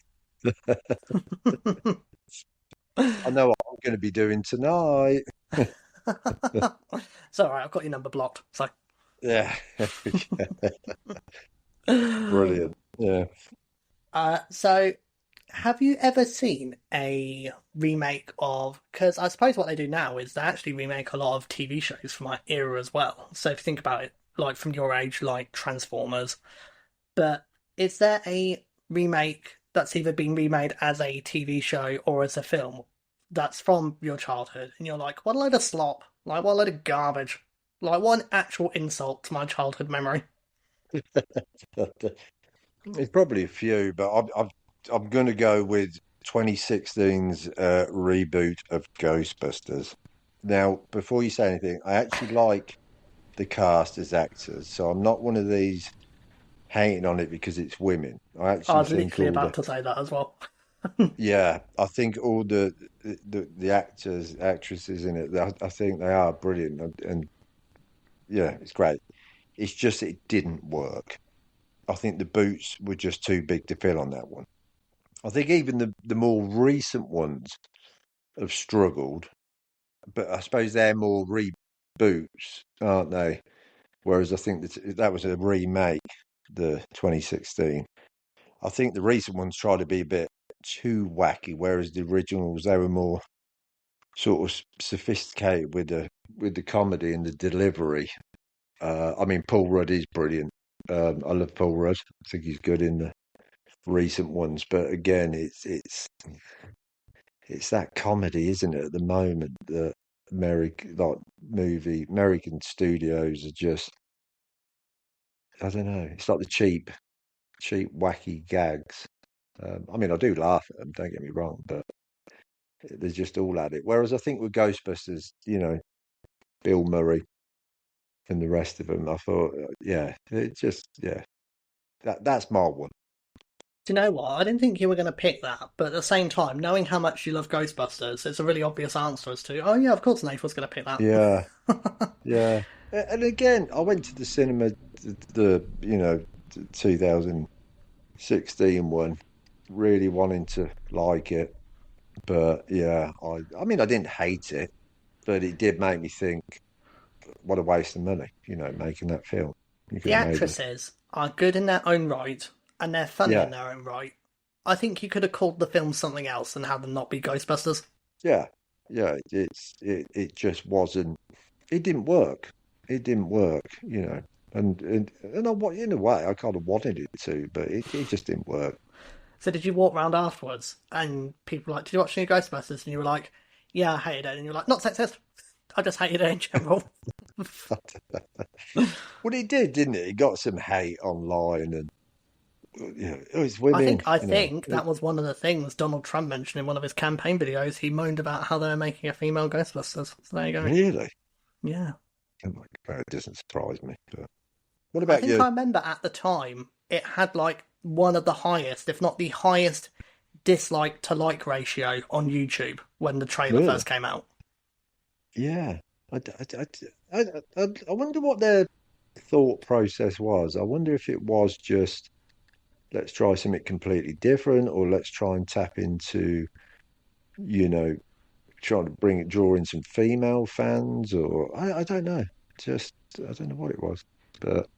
I know what I'm going to be doing tonight. It's all right, I've got your number blocked. So, Yeah, brilliant. Yeah. so have you ever seen a remake of? Because I suppose what they do now is they actually remake a lot of TV shows from our era as well. So if you think about it, like from your age, like Transformers. But is there a remake that's either been remade as a TV show or as a film that's from your childhood, and you're like, what a load of slop, like what a load of garbage, like what an actual insult to my childhood memory. There's probably a few, but I'm going to go with 2016's reboot of Ghostbusters. Now, before you say anything, I actually like the cast as actors, so I'm not one of these hating on it because it's women. I I actually was think literally all about the to say that as well. yeah, I think all the actors, actresses in it, I think they are brilliant, and yeah, it's great. It's just it didn't work. I think the boots were just too big to fill on that one. I think even the more recent ones have struggled, but I suppose they're more reboots, aren't they? Whereas I think that was a remake, the 2016. I think the recent ones try to be a bit too wacky, whereas the originals they were more sort of sophisticated with the comedy and the delivery. I mean, Paul Rudd is brilliant. I love Paul Rudd. I think he's good in the recent ones, but again, it's that comedy, isn't it? At the moment, that American studios are just I don't know. It's like the cheap, wacky gags. I mean, I do laugh at them. Don't get me wrong, but they're just all at it. Whereas I think with Ghostbusters, Bill Murray and the rest of them, I thought, yeah, it just yeah, that's my one. Do you know what? I didn't think you were going to pick that, but at the same time, knowing how much you love Ghostbusters, it's a really obvious answer as to, oh yeah, of course Nate was going to pick that. Yeah, yeah. And again, I went to the cinema, the 2016 one, really wanting to like it, but yeah, I mean, I didn't hate it, but it did make me think, what a waste of money, making that film. You could The have made it. actresses are good in their own right, and they're funny in Yeah, their own right. I think you could have called the film something else and had them not be Ghostbusters. yeah, yeah. It just wasn't. It didn't work. It didn't work, and in a way, I kind of wanted it to, but it just didn't work. So did you walk around afterwards and people were like, did you watch any Ghostbusters? And you were like, yeah, I hated it. And you're like, not sexist. I just hated it in general. Well, it did, didn't it? It got some hate online, and it was I women. think I think that was one of the things Donald Trump mentioned in one of his campaign videos. He moaned about how they're making a female Ghostbusters. So there you go. Really? Yeah. Oh my God, it doesn't surprise me. But what I about think you? I remember at the time it had like one of the highest, if not the highest, dislike to like ratio on YouTube when the trailer Really? first came out. Yeah. I wonder what their thought process was. I wonder if it was just let's try something completely different, or let's try and tap into, you know, trying to draw in some female fans, or I don't know. Just I don't know what it was, but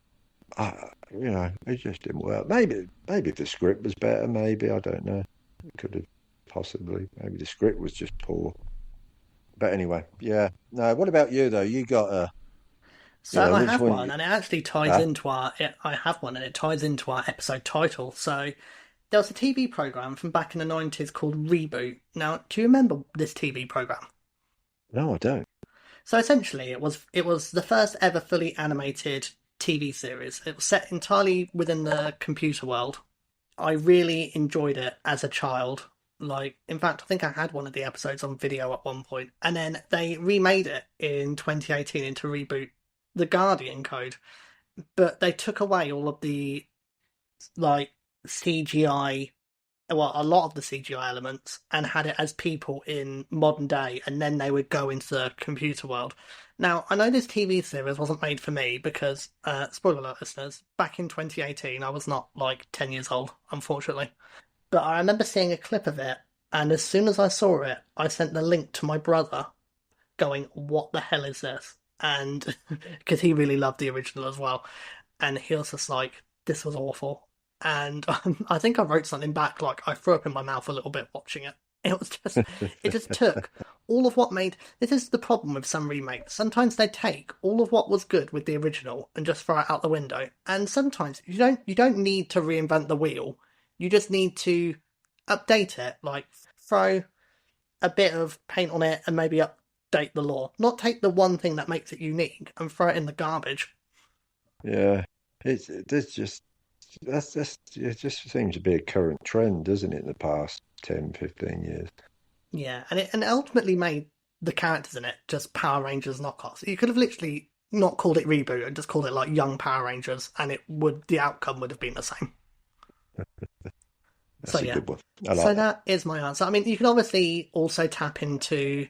it just didn't work. Maybe if the script was better, maybe I don't know. It could have possibly. Maybe the script was just poor. But anyway, yeah. No, what about you though? You got So I which have one? one, and it actually ties Ah, into our. I have one, and it ties into our episode title. So there was a TV program from back in the 90s called Reboot. Now, do you remember this TV program? no, I don't. So essentially, it was the first ever fully animated TV series. It was set entirely within the computer world. I really enjoyed it as a child. Like, in fact, I think I had one of the episodes on video at one point, and then they remade it in 2018 into Reboot, the Guardian code, but they took away all of the like CGI well, a lot of the CGI elements and had it as people in modern day, and then they would go into the computer world. Now, I know this TV series wasn't made for me because, spoiler alert, listeners, back in 2018, I was not like 10 years old, unfortunately. But I remember seeing a clip of it, and as soon as I saw it, I sent the link to my brother, going, "What the hell is this?" And because he really loved the original as well, and he was just like, "This was awful." And I think I wrote something back like I threw up in my mouth a little bit watching it. It just took all of what made. This is the problem with some remakes. Sometimes they take all of what was good with the original and just throw it out the window. And sometimes you don't need to reinvent the wheel. You just need to update it, like throw a bit of paint on it and maybe update the lore. Not take the one thing that makes it unique and throw it in the garbage. Yeah, there's just that's it just seems to be a current trend, doesn't it, in the past 10, 15 years? Yeah, and it ultimately made the characters in it just Power Rangers knockoffs. You could have literally not called it Reboot and just called it like Young Power Rangers, and the outcome would have been the same. So That's a yeah, good one. I like so that. that is my answer. I mean, you can obviously also tap into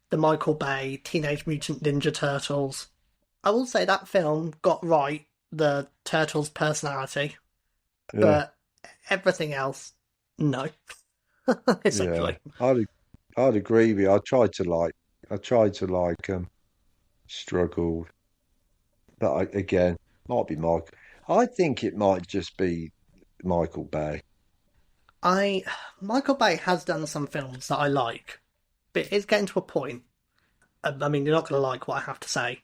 the Michael Bay Teenage Mutant Ninja Turtles. I will say that film got right the turtles' personality, Yeah, but everything else, no, yeah. essentially. I'd agree with you. I tried to like struggle, but again, might be Mike. I think it might just be Michael Bay. I Michael Bay has done some films that I like, but it's getting to a point. I mean, you're not going to like what I have to say.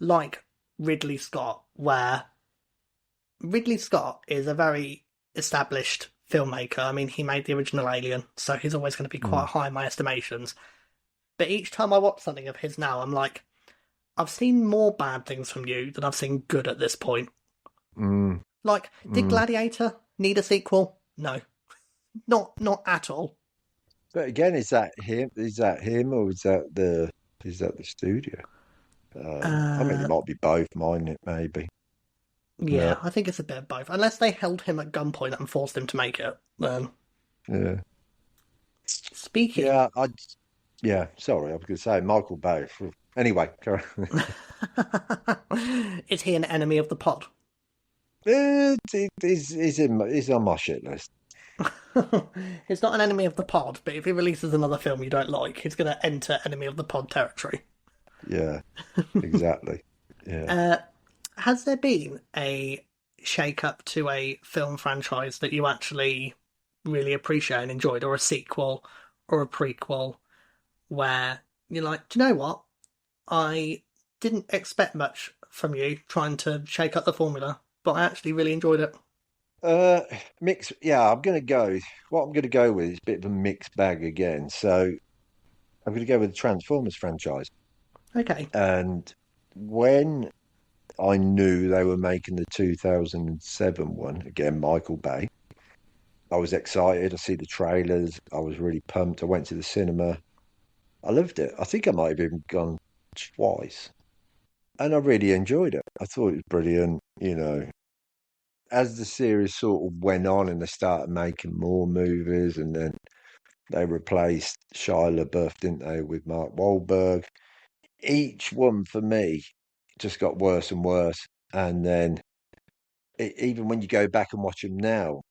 Like Ridley Scott, where Ridley Scott is a very established filmmaker. I mean, he made the original Alien, so he's always going to be quite Mm, high in my estimations. But each time I watch something of his now, I'm like, I've seen more bad things from you than I've seen good at this point. mm, Like, did mm. Gladiator need a sequel? No, not at all. But again, is that him? Is that him, or is that the studio? I mean, it Uh, might be both, mightn't it? Maybe. yeah, But I think it's a bit of both. Unless they held him at gunpoint and forced him to make it. yeah, Speaking, yeah. Yeah. Sorry, I was going to say Michael Bay. Anyway, carry on. is he an enemy of the pod? He's on my shit list. He's not an enemy of the pod, but if he releases another film you don't like, he's going to enter enemy of the pod territory. Yeah, exactly. Yeah. Uh, has there been a shake up to a film franchise that you actually really appreciate and enjoyed, or a sequel or a prequel where you're like, do you know what? I didn't expect much from you trying to shake up the formula, but I actually really enjoyed it. Uh, mix. Yeah, I'm going to go. What I'm going to go with is a bit of a mixed bag again. So I'm going to go with the Transformers franchise. Okay. And when I knew they were making the 2007 one, again, Michael Bay, I was excited. I see the trailers. I was really pumped. I went to the cinema. I loved it. I think I might have even gone twice. And I really enjoyed it. I thought it was brilliant. As the series sort of went on and they started making more movies, and then they replaced Shia LaBeouf, didn't they, with Mark Wahlberg. Each one for me just got worse and worse. And then even when you go back and watch them now,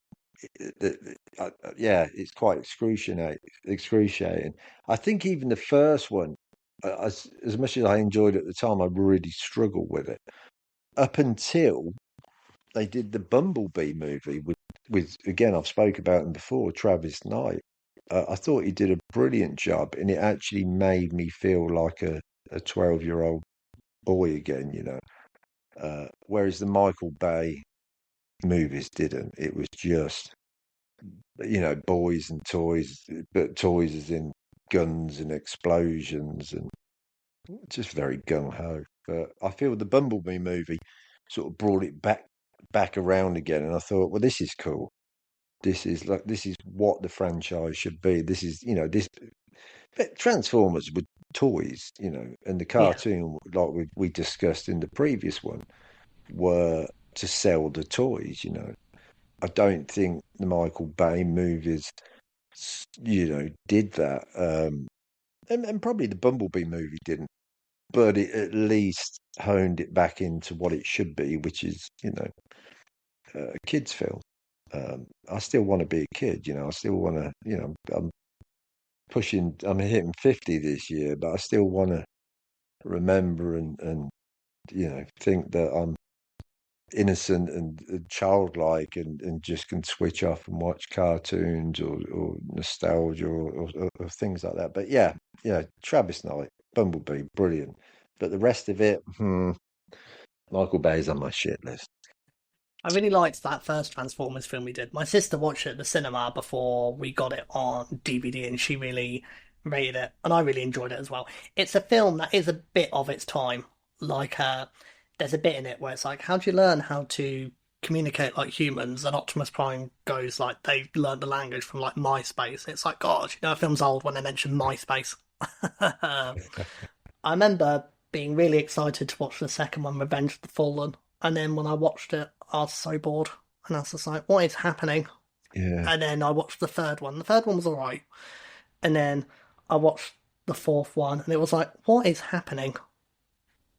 yeah, it's quite excruciating. Excruciating. I think even the first one, as much as I enjoyed it at the time, I really struggled with it up until they did the Bumblebee movie with again, I've spoke about him before, Travis Knight. I thought he did a brilliant job, and it actually made me feel like a 12-year-old boy again. Whereas the Michael Bay movies didn't. It was just boys and toys, but toys as in guns and explosions and just very gung ho. But I feel the Bumblebee movie sort of brought it back around again, and I thought, well, this is cool. This is what the franchise should be. This is this but Transformers with toys, and the Yeah. cartoon like we discussed in the previous one were to sell the toys. I don't think the Michael Bay movies, did that. And probably the Bumblebee movie didn't, but it at least honed it back into what it should be, which is, a kid's film. I still want to be a kid, I still want to, I'm hitting 50 this year, but I still want to remember and think that I'm innocent and childlike and just can switch off and watch cartoons or nostalgia or things like that. But yeah, Travis Knight, Bumblebee, brilliant. But the rest of it, Michael Bay's on my shit list. I really liked that first Transformers film we did. My sister watched it at the cinema before we got it on DVD, and she really rated it, and I really enjoyed it as well. It's a film that is a bit of its time. Like, there's a bit in it where it's like, how do you learn how to communicate like humans? And Optimus Prime goes like, they learned the language from like MySpace. It's like, God, a film's old when they mention MySpace. I remember being really excited to watch the second one, Revenge of the Fallen. And then when I watched it, I was so bored. And I was just like, what is happening? Yeah, And then I watched the third one. The third one was alright. And then I watched the fourth one, and it was like, what is happening?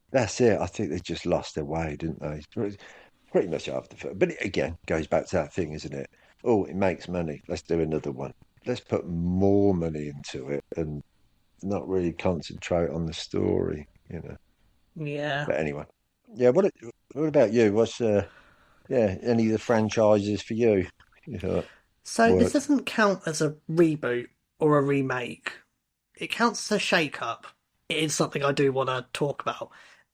that's it. I think they just lost their way, didn't they? Pretty much after, but it, again, goes back to that thing, isn't it? Oh, it makes money. Let's do another one. Let's put more money into it and not really concentrate on the story. Yeah. But anyway, yeah. What about you? What's any of the franchises for you? You thought So this worked? doesn't count as a reboot or a remake. It counts as a shake-up. It is something I do want to talk about.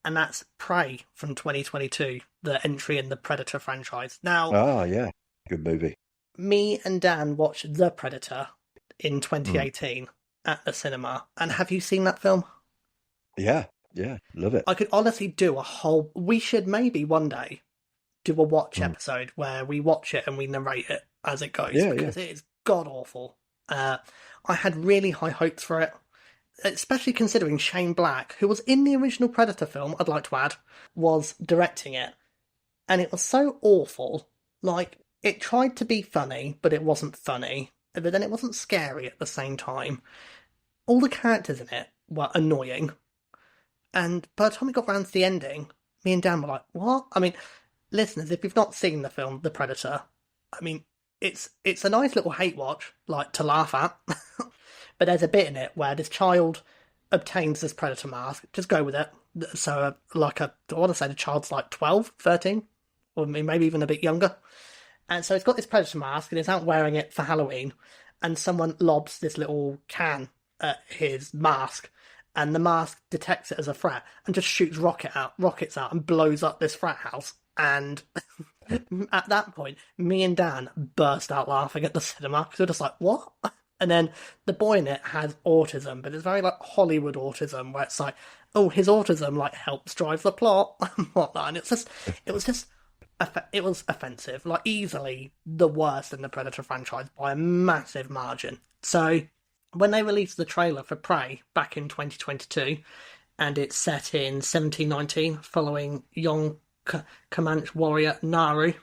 And that's Prey from 2022, the entry in the Predator franchise. Now, Ah, yeah, good movie. me and Dan watched The Predator in Mm. 2018 at the cinema. And have you seen that film? Yeah, yeah, love it. I could honestly do a whole. We should maybe one day do a watch Mm. episode where we watch it and we narrate it as it goes Yeah, yeah. because it is god awful. I had really high hopes for it, especially considering Shane Black, who was in the original Predator film, I'd like to add, was directing it. And it was so awful. Like, it tried to be funny, but it wasn't funny. But then it wasn't scary at the same time. All the characters in it were annoying. And by the time we got round to the ending, me and Dan were like, what? I mean, listeners, if you've not seen the film The Predator, I mean, it's a nice little hate watch, like to laugh at. But there's a bit in it where this child obtains this predator mask. Just go with it. So, I want to say the child's like 12, 13, or maybe even a bit younger. And so he's got this predator mask and he's out wearing it for Halloween. And someone lobs this little can at his mask, and the mask detects it as a threat and just shoots rockets out, and blows up this frat house. And at that point, me and Dan burst out laughing at the cinema because we're just like, "What?" And then the boy in it has autism, but it's very like Hollywood autism, where it's like, "Oh, his autism like helps drive the plot and whatnot." And it was just, it was offensive, like easily the worst in the Predator franchise by a massive margin. So when they released the trailer for Prey back in 2022, and it's set in 1719, following young Comanche warrior Naru,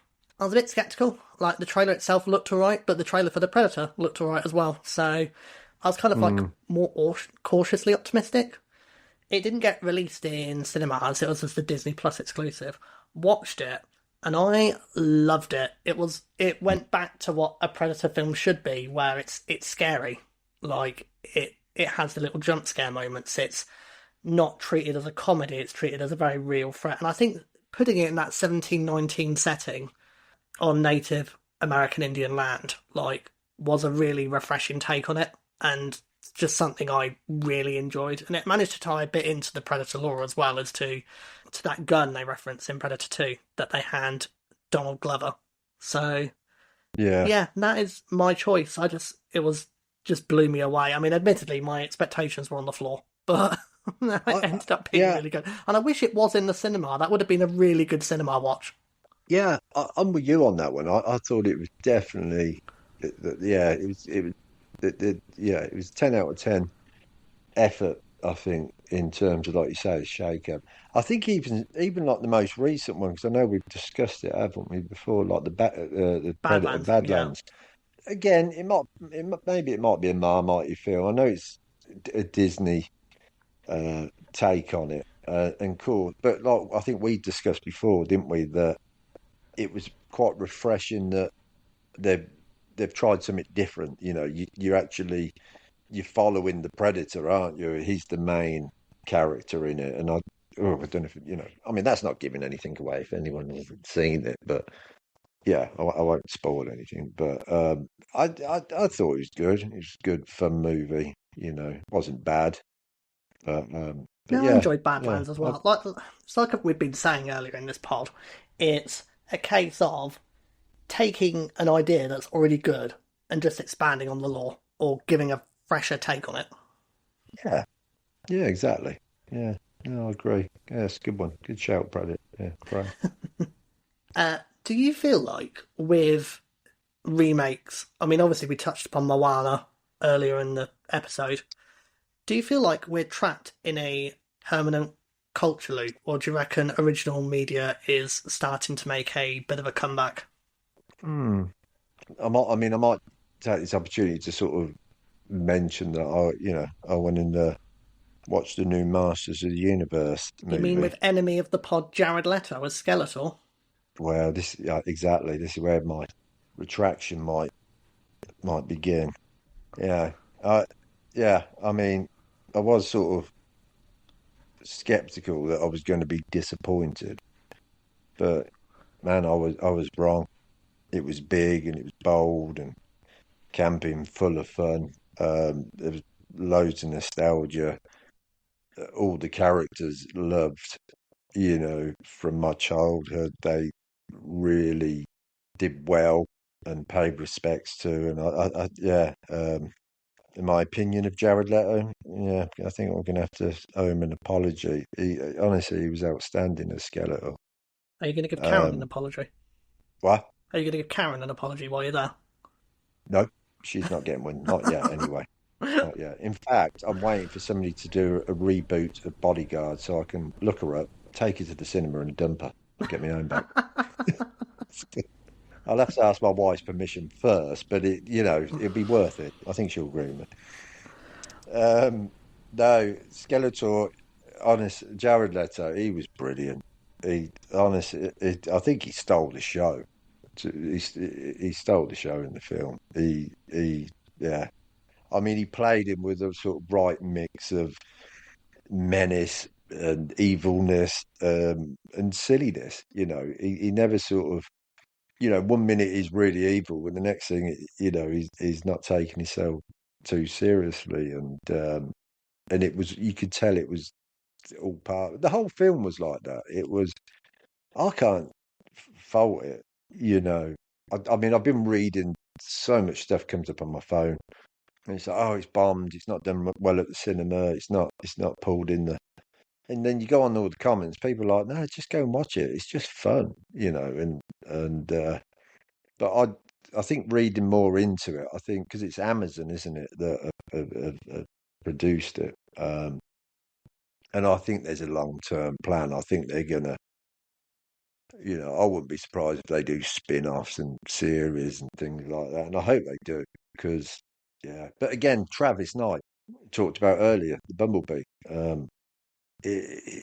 I was a bit skeptical. Like, the trailer itself looked alright, but the trailer for the Predator looked alright as well. So I was kind of like Mm. more cautiously optimistic. It didn't get released in cinemas, it was just a Disney Plus exclusive. Watched it, and I loved it. It went back to what a Predator film should be, where it's scary. Like, it has the little jump scare moments. It's not treated as a comedy, it's treated as a very real threat. And I think putting it in that 1719 setting on Native American Indian land, like, was a really refreshing take on it, and just something I really enjoyed. And it managed to tie a bit into the Predator lore as well, as to that gun they reference in Predator 2 that they hand Donald Glover. So Yeah. yeah, that is my choice. It was just blew me away. I mean, admittedly, my expectations were on the floor, but it ended up being Yeah, really good. And I wish it was in the cinema. That would have been a really good cinema watch. yeah, I'm with you on that one. I thought it was definitely, yeah, it was 10 out of 10 effort. I think in terms of, like you say, shake up. I think even like the most recent one, because I know we've discussed it, haven't we, before? Like the Predator Badlands, yeah. Badlands. Again, maybe it might be a Marmite film. I know it's a Disney uh, take on it, and cool. But like I think we discussed before, didn't we, that it was quite refreshing that they've they've tried something different. You know, you're following the Predator, aren't you? He's the main character in it, and I don't know if I mean, that's not giving anything away if anyone hasn't seen it, but yeah, I won't spoil anything. But I thought it was good. It was a good fun movie. Wasn't bad, but No, I yeah, enjoyed yeah. Badlands as well. Like it's like we've been saying earlier in this pod, it's a case of taking an idea that's already good and just expanding on the lore or giving a fresher take on it. Yeah, yeah, exactly. Yeah, no, I agree. Yeah, it's a good one. Good shout, Brad. Yeah, great. Do you feel like with remakes, I mean, obviously we touched upon Moana earlier in the episode. Do you feel like we're trapped in a permanent culture loop, or do you reckon original media is starting to make a bit of a comeback? Hmm. I might take this opportunity to sort of mention that I went and watched the new Masters of the Universe You mean movie. with enemy of the pod Jared Leto as Skeletor? Well, this yeah, exactly. This is where my retraction might begin. Yeah, yeah. I mean, I was sort of skeptical that I was going to be disappointed, but man, I was wrong. It was big and it was bold and camping, full of fun. There was loads of nostalgia. All the characters loved, from my childhood. They really did well and paid respects to. And yeah, in my opinion of Jared Leto, yeah, I think I'm going to have to owe him an apology. Honestly, he was outstanding as Skeletor. Are you going to give Karen an Um, apology? what? Are you going to give Karen an apology while you're there? No, she's not getting one. Not yet, anyway. Not yet. In fact, I'm waiting for somebody to do a reboot of Bodyguard so I can look her up, take her to the cinema and dump her, get my own back. I'll have to ask my wife's permission first, but it'll be worth it. I think she'll agree with me. No, Skeletor, honest, Jared Leto, he was brilliant. I think he stole the show. He stole the show in the film. Yeah. I mean, he played him with a sort of right mix of menace and evilness, and silliness. He never sort of, one minute he's really evil, and the next thing, he's not taking himself too seriously, and it was you could tell it was all part. The whole film was like that. It was. I can't fault it. You know, I mean, I've been reading so much stuff comes up on my phone. And it's like, oh, it's bombed. It's not done well at the cinema. It's not pulled in the. And then you go on all the comments. People are like, no, just go and watch it. It's just fun, but I think reading more into it. I think because it's Amazon, isn't it, that have produced it. And I think there's a long-term plan. I think they're gonna. I wouldn't be surprised if they do spin-offs and series and things like that. And I hope they do because, yeah. But again, Travis Knight talked about earlier, the Bumblebee. It,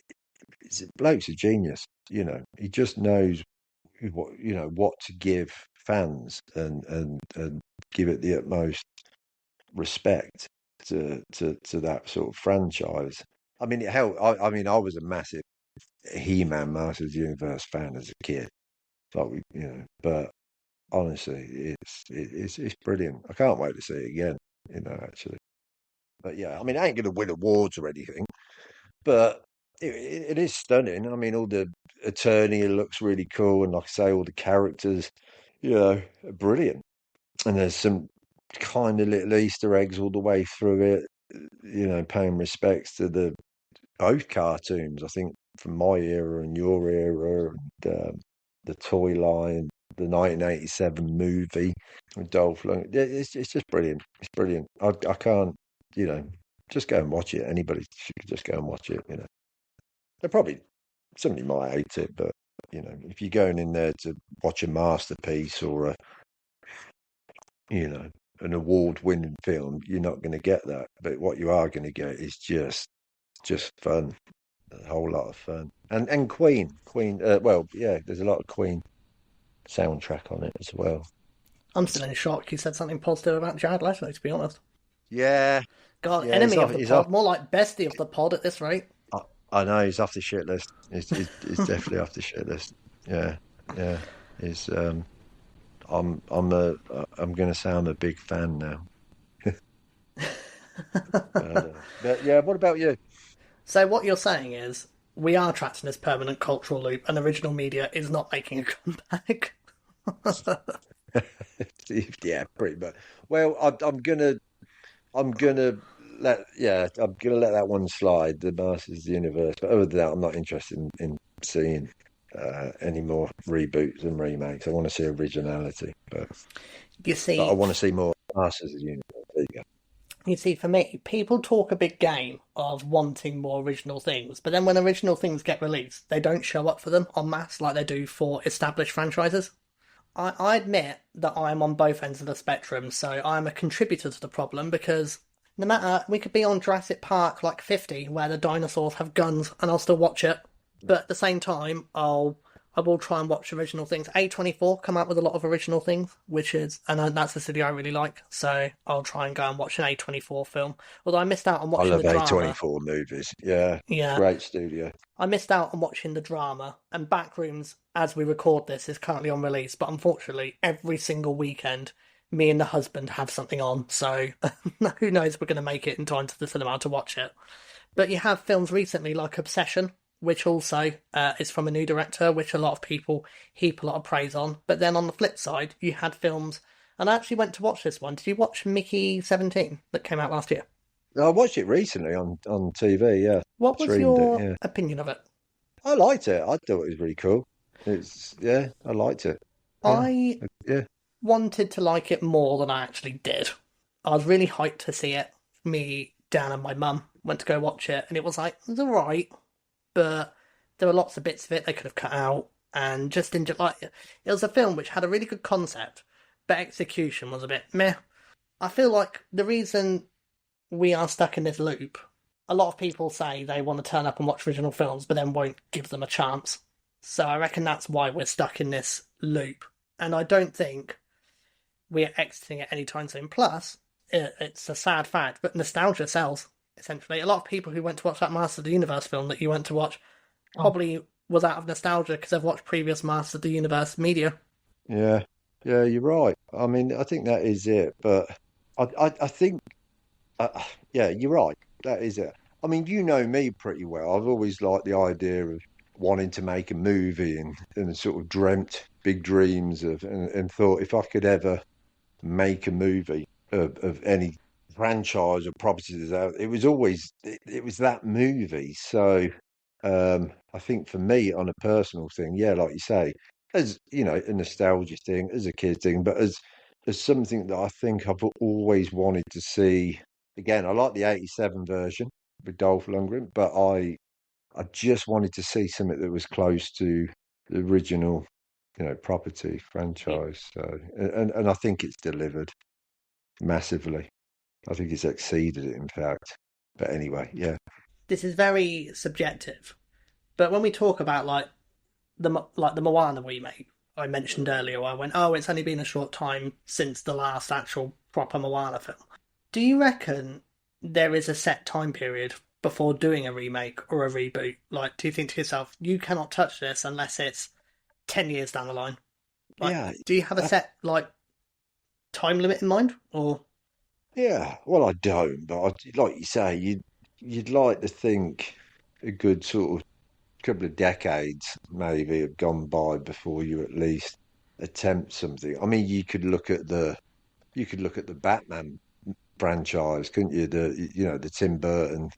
bloke's a genius. He just knows what to give fans and give it the utmost respect to that sort of franchise. I mean, it helped. I mean, I was a massive He-Man Masters of the Universe fan as a kid. Like but honestly, it's brilliant. I can't wait to see it again. Actually, but yeah, I mean, I ain't going to win awards or anything, but it is stunning. I mean, all the attorney looks really cool, and like I say, all the characters, are brilliant. And there's some kind of little Easter eggs all the way through it. Paying respects to the both cartoons. I think from my era and your era, and the toy line, the 1987 movie with Dolph Lundgren. It's just brilliant. It's brilliant. I can't, you know. just go and watch it. Anybody should just go and watch it. They're probably somebody might hate it, but if you're going in there to watch a masterpiece or an award-winning film, you're not going to get that. But what you are going to get is just fun, a whole lot of fun, and Queen. Well, yeah, there's a lot of Queen soundtrack on it as well. I'm still in shock you said something positive about Jared Leto, to be honest. Yeah, God, yeah, he's enemy off. of the He's off. pod, more like bestie of the pod at this rate. I, I know he's off the shit list. He's definitely off the shit list. Yeah, yeah. He's. I'm going to say I'm a big fan now. But yeah, what about you? So what you're saying is we are trapped in this permanent cultural loop, and original media is not making a comeback. Yeah, pretty much. Well, I'm gonna I'm gonna let that one slide. The Masters of the Universe, but other than that, I'm not interested in seeing any more reboots and remakes. I want to see originality, You but I see, want to see more Masters of the Universe. There you go. you see, for me, people talk a big game of wanting more original things, but then when original things get released, they don't show up for them en masse like they do for established franchises. I admit that I'm on both ends of the spectrum, so I'm a contributor to the problem because no matter, we could be on Jurassic Park like 50, where the dinosaurs have guns, and I'll still watch it. But at the same time, I will try and watch original things. A24 come out with a lot of original things, which is, and that's a city I really like, so I'll try and go and watch an A24 film. Although I missed out on I watching love the drama. A24 movies. Yeah, Yeah, great studio. I missed out on watching the drama, and Backrooms, as we record this, is currently on release. But unfortunately, every single weekend, me and the husband have something on, so who knows if we're going to make it in time to the cinema to watch it. But you have films recently like Obsession, which also is from a new director, which a lot of people heap a lot of praise on. But then on the flip side, you had films, and I actually went to watch this one. Did you watch Mickey 17 that came out last year? I watched it recently on TV. Yeah, What was streamed it. your Yeah, opinion of it? I liked it. I thought it was really cool. I liked it. Yeah, I yeah. wanted to like it more than I actually did. I was really hyped to see it. Me, Dan, and my mum went to go watch it, and it was like, it was alright, but there were lots of bits of it they could have cut out, and just in like it was a film which had a really good concept, but execution was a bit meh. I feel like the reason we are stuck in this loop, a lot of people say they want to turn up and watch original films, but then won't give them a chance. So I reckon that's why we're stuck in this loop, and I don't think we're exiting it anytime soon. Plus, it's a sad fact, but nostalgia sells. Essentially, a lot of people who went to watch that Master of the Universe film that you went to watch probably was out of nostalgia because they've watched previous Master of the Universe media. Yeah, yeah, you're right. I mean, I think that is it. But I think, yeah, you're right. That is it. I mean, you know me pretty well. I've always liked the idea of wanting to make a movie and sort of dreamt big dreams and thought if I could ever make a movie of any franchise or properties out, it was that movie. So I think for me, on a personal thing, yeah, like you say, as a nostalgia thing, as a kid thing, but as something that I think I've always wanted to see. Again, I like the '87 version with Dolph Lundgren, but I just wanted to see something that was close to the original, property franchise. So, and I think it's delivered massively. I think it's exceeded it, in fact. But anyway, yeah, This is very subjective, but when we talk about like the Moana remake I mentioned earlier, I went, oh, it's only been a short time since the last actual proper Moana film. Do you reckon there is a set time period before doing a remake or a reboot? Like, do you think to yourself, you cannot touch this unless it's 10 years down the line? Like, yeah, do you have a I, set, like, time limit in mind? Or, yeah. Well, I don't, but like you say, you'd like to think a good sort of couple of decades maybe have gone by before you at least attempt something. I mean, you could look at the Batman franchise, couldn't you? The Tim Burton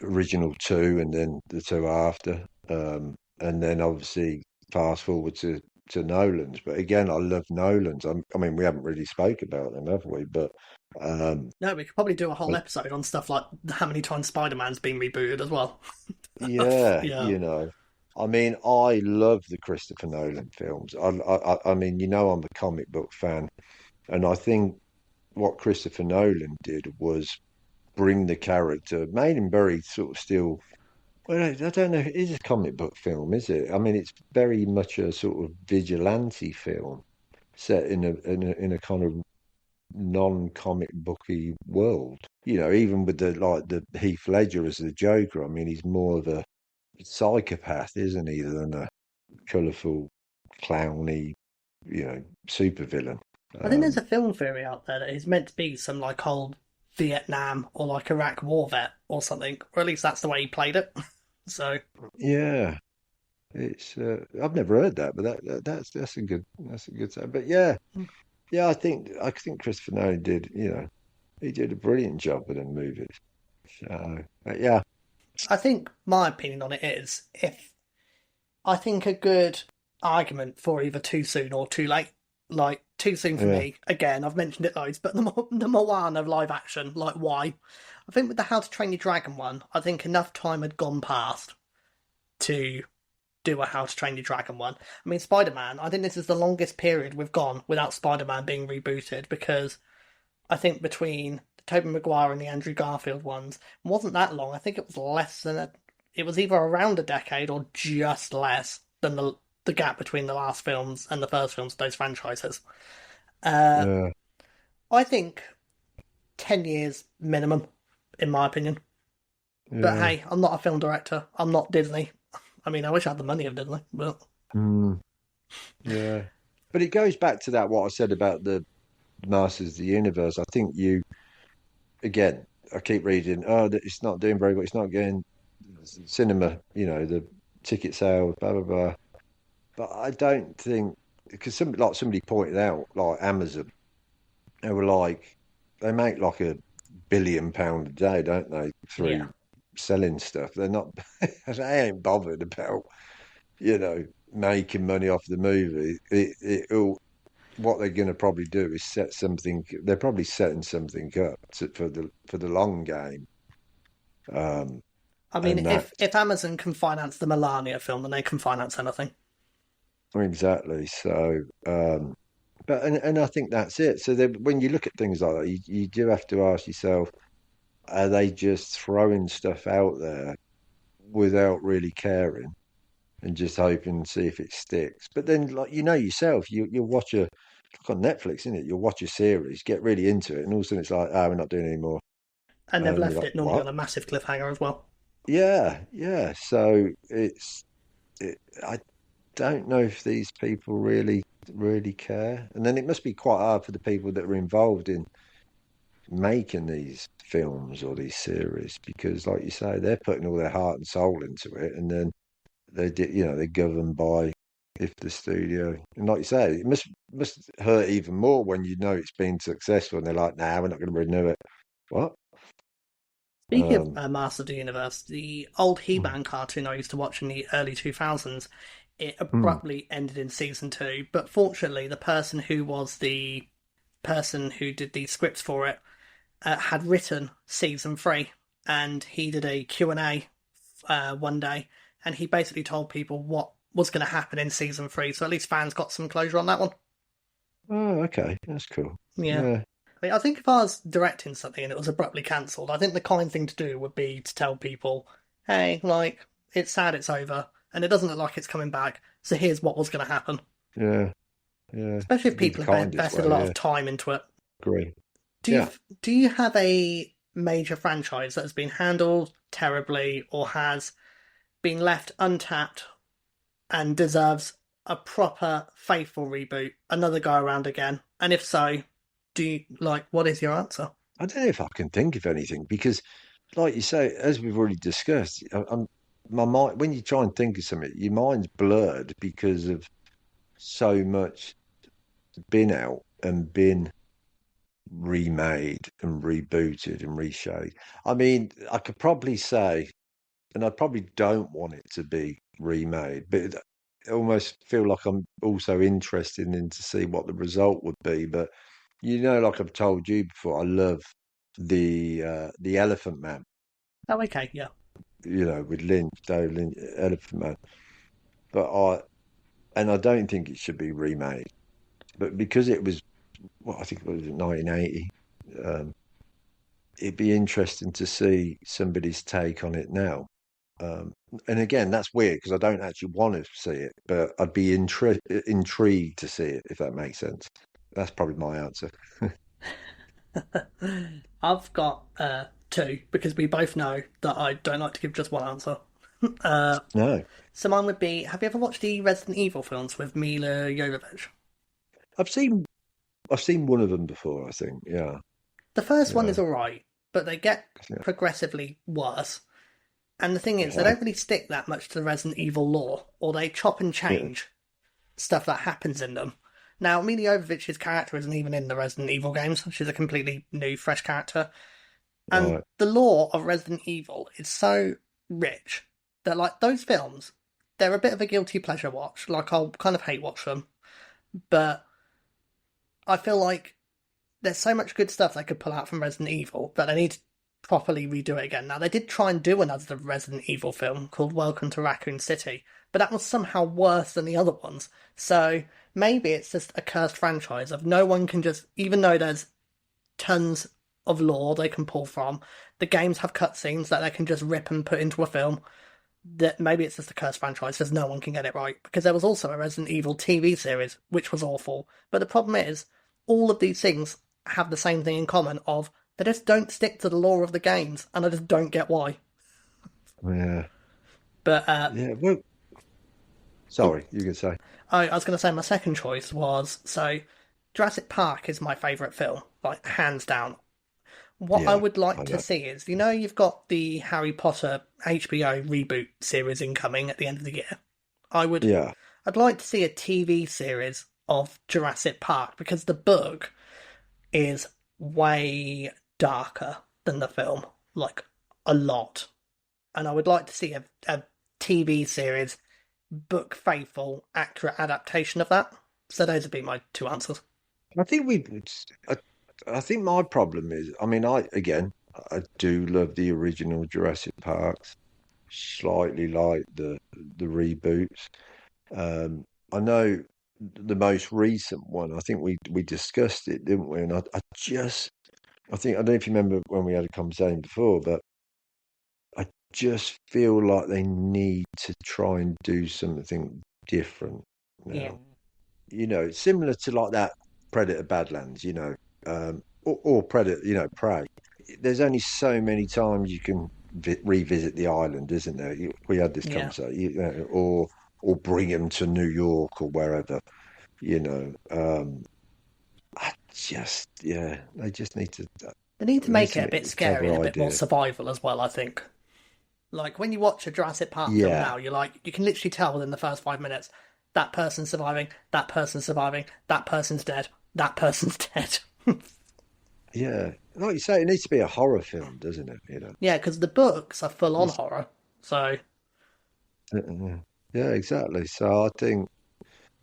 original two, and then the two after, and then obviously fast forward to to Nolan's, but again, I love Nolan's. I mean, we haven't really spoke about them, have we? But um, No, we could probably do a whole I, episode on stuff like how many times Spider-Man's been rebooted as well. yeah, Yeah. I mean, I love the Christopher Nolan films. I mean, I'm a comic book fan, and I think what Christopher Nolan did was bring the character, made him very sort of still. Well, I don't know. It is a comic book film, is it? I mean, it's very much a sort of vigilante film set in a kind of non-comic booky world. Even with the Heath Ledger as the Joker. I mean, he's more of a psychopath, isn't he, than a colourful, clowny, supervillain. I think there's Um, a film theory out there that he's meant to be some like old Vietnam or like Iraq war vet or something, or at least that's the way he played it. So yeah, it's I've never heard that, but that's a good say. But yeah, yeah, I think Christopher Nolan did, he did a brilliant job with them movies. So yeah, I think my opinion on it is if I think a good argument for either too soon or too late. Like too soon for yeah, me. Again, I've mentioned it loads, but the Moana of live action, like why? I think with the How to Train Your Dragon one, I think enough time had gone past to do a How to Train Your Dragon one. I mean, Spider Man. I think this is the longest period we've gone without Spider Man being rebooted because I think between the Tobey Maguire and the Andrew Garfield ones it wasn't that long. I think it was less than a. It was either around a decade or just less than the gap between the last films and the first films of those franchises. Uh, yeah, I think 10 years minimum, in my opinion. But yeah. hey, I'm not a film director. I'm not Disney. I mean, I wish I had the money of Disney, but Mm, yeah. But it goes back to that what I said about the Masters of the Universe. I think again, I keep reading, it's not doing very well. It's not getting cinema, the ticket sales, blah blah blah. But I don't think because somebody pointed out, like Amazon, they were like they make like £1 billion a day, don't they, yeah. through selling stuff. They're not, they ain't bothered about you know making money off the movie. What they're going to probably do is set something. They're probably setting something up for the long game. Um, I mean, and if Amazon can finance the Melania film, then they can finance anything. exactly. So, but I think that's it. So when you look at things like that, you do have to ask yourself: are they just throwing stuff out there without really caring and just hoping to see if it sticks? But then, like yourself, you'll watch like on Netflix, isn't it? You'll watch a series, get really into it, and all of a sudden it's like, we're not doing it anymore. And they've And you're left like, it normally what? on a massive cliffhanger as well. Yeah, yeah. So I don't know if these people really care. And then it must be quite hard for the people that are involved in making these films or these series because, like you say, they're putting all their heart and soul into it, and then they're governed by if the studio, and like you say, it must hurt even more when you know it's been successful and they're like, nah, we're not going to renew it. What? Speaking of Um, Master of the Universe, the old He-Man cartoon I used to watch in the early 2000s, it hmm. abruptly ended in season two. But fortunately, the person who was the person who did the scripts for it had written season three, and he did a Q&A one day, and he basically told people what was going to happen in season three. So at least fans got some closure on that one. Oh, okay, that's cool. Yeah. Yeah, I think if I was directing something and it was abruptly cancelled, I think the kind thing to do would be to tell people, hey, like, it's sad it's over, and it doesn't look like it's coming back, so here's what was going to happen. yeah, yeah. Especially if Be the people have kindest invested a way. lot Yeah, of time into it. agree. Do you Yeah. do you have a major franchise that has been handled terribly or has been left untapped and deserves a proper, faithful reboot, another go around again? And if so, do you like what is your answer? I don't know if I can think of anything because, like you say, as we've already discussed, my mind when you try and think of something, your mind's blurred because of so much been out and been remade and rebooted and reshade. I mean, I could probably say, and I probably don't want it to be remade, but almost feel like I'm also interested in to see what the result would be. But like I've told you before, I love the Elephant Man. Oh, okay, yeah. With Lynch, David Lynch, Elephant Man. But I don't think it should be remade. But because it was, I think it was 1980. Um, it'd be interesting to see somebody's take on it now. Um, and again, that's weird because I don't actually want to see it, but I'd be intrigued to see it if that makes sense. That's probably my answer. I've got two because we both know that I don't like to give just one answer. Uh, No, so mine would be: have you ever watched the Resident Evil films with Mila Jovovich? I've seen I've seen one of them before. I think, yeah, The first one yeah, is alright, but they get yeah. progressively worse. And the thing is, they Okay. don't really stick that much to the Resident Evil lore, or they chop and Yeah, change stuff that happens in them. Now, Mila Jovovich's character isn't even in the Resident Evil games. She's a completely new, fresh character. And right. the lore of Resident Evil is so rich that, like, those films, they're a bit of a guilty pleasure watch. Like, I'll kind of hate watch them. But I feel like there's so much good stuff they could pull out from Resident Evil that they need to properly redo it again. Now, they did try and do another Resident Evil film called Welcome to Raccoon City, but that was somehow worse than the other ones. So maybe it's just a cursed franchise of no one can just, even though there's tons of lore they can pull from, the games have cutscenes that they can just rip and put into a film. That maybe it's just a cursed franchise because no one can get it right. Because there was also a Resident Evil TV series which was awful, but the problem is all of these things have the same thing in common of they just don't stick to the lore of the games, and I just don't get why. Yeah, But yeah. Well, oh, sorry, you could say. I was going to say my second choice was so Jurassic Park is my favourite film, like hands down. What I Yeah, would I like to know. see is, you've got the Harry Potter HBO reboot series incoming at the end of the year. I would, Yeah, I'd like to see a TV series of Jurassic Park because the book is way darker than the film, like a lot. And I would like to see a TV series, book faithful, accurate adaptation of that. So those would be my two answers. I think we. I, I think my problem is, I mean, I do love the original Jurassic Parks. Slightly like the reboots. I know the most recent one. I think we discussed it, didn't we? And I think I don't know if you remember when we had a conversation before, but I just feel like they need to try and do something different Yeah, now. Similar to like that Predator Badlands. Or Predator, Prey. There's only so many times you can revisit the island, isn't there? We had this yeah. conversation, or bring them to New York or wherever. You know, they just need to. They need to There's make it some a bit scary and clever a bit more idea. survival as well, I think. Like when you watch a Jurassic Park film Yeah, now, you can literally tell within the first 5 minutes that person's surviving, that person's surviving, that person's dead, that person's dead. yeah. Like you say, it needs to be a horror film, doesn't it? Yeah, because the books are full on It's, horror. So, yeah, exactly. So I think,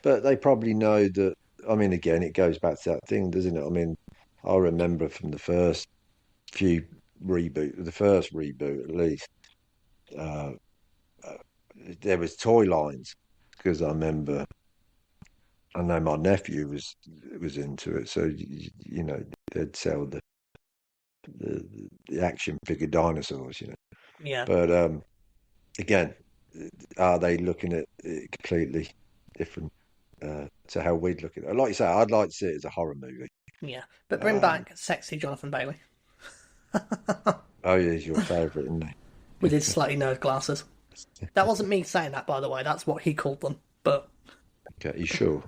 but they probably know that. I mean, again, it goes back to that thing, doesn't it? I mean, I remember from few the first reboot at least, uh, uh, there was toy lines because I know my nephew was into it, so they'd sell the action figure dinosaurs. yeah. But again, are they looking at it completely different to how we'd look at it? Like you say, I'd like to see it as a horror movie. Yeah. But bring Um, back sexy Jonathan Bailey oh yeah, he's your favourite, isn't with his slightly nerd glasses. That wasn't me saying that, by the way. That's what he called them. But he? Okay, you sure?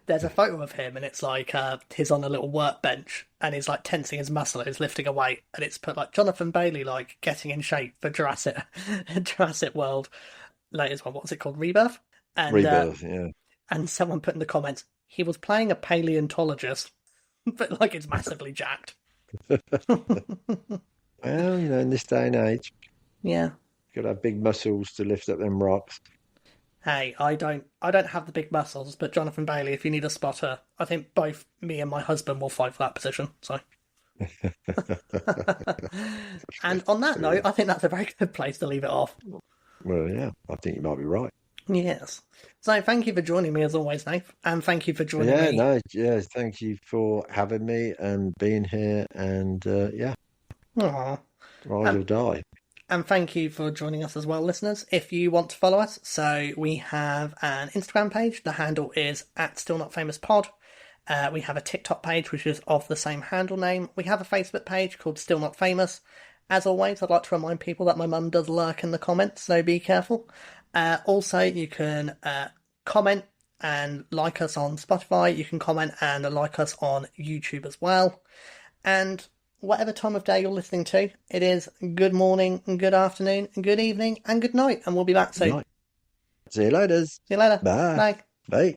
there's a photo of him, and it's like he's on a little workbench, and he's like tensing his muscle, and he's lifting a weight, and it's put like Jonathan Bailey like getting in shape for Jurassic Jurassic World latest one. What's it called? Rebirth. And Rebirth, yeah. someone put in the comments he was playing a paleontologist, but like it's massively jacked. Well, in this day and age, Yeah. you got to have big muscles to lift up them rocks. Hey, I don't have the big muscles, but Jonathan Bailey, if you need a spotter, I think both me and my husband will fight for that position. So, and on that note, I think that's a very good place to leave it off. Well, yeah, I think you might be right. Yes. So thank you for joining me as always, Nate, and thank you for joining Yeah, me. no, yeah, thank you for having me and being here. And yeah, Aw. ride And, or die. and thank you for joining us as well, listeners. If you want to follow us, so we have an Instagram page. The handle is at Still Not Famous Pod. We have a TikTok page which is of the same handle name. We have a Facebook page called Still Not Famous. As always, I'd like to remind people that my mum does lurk in the comments, so be careful. Also, you can comment and like us on Spotify. You can comment and like us on YouTube as well. And whatever time of day you're listening to, it is good morning, good afternoon, good evening, and good night. And we'll be back soon. Right. See you later. See you later. Bye. Bye. Bye.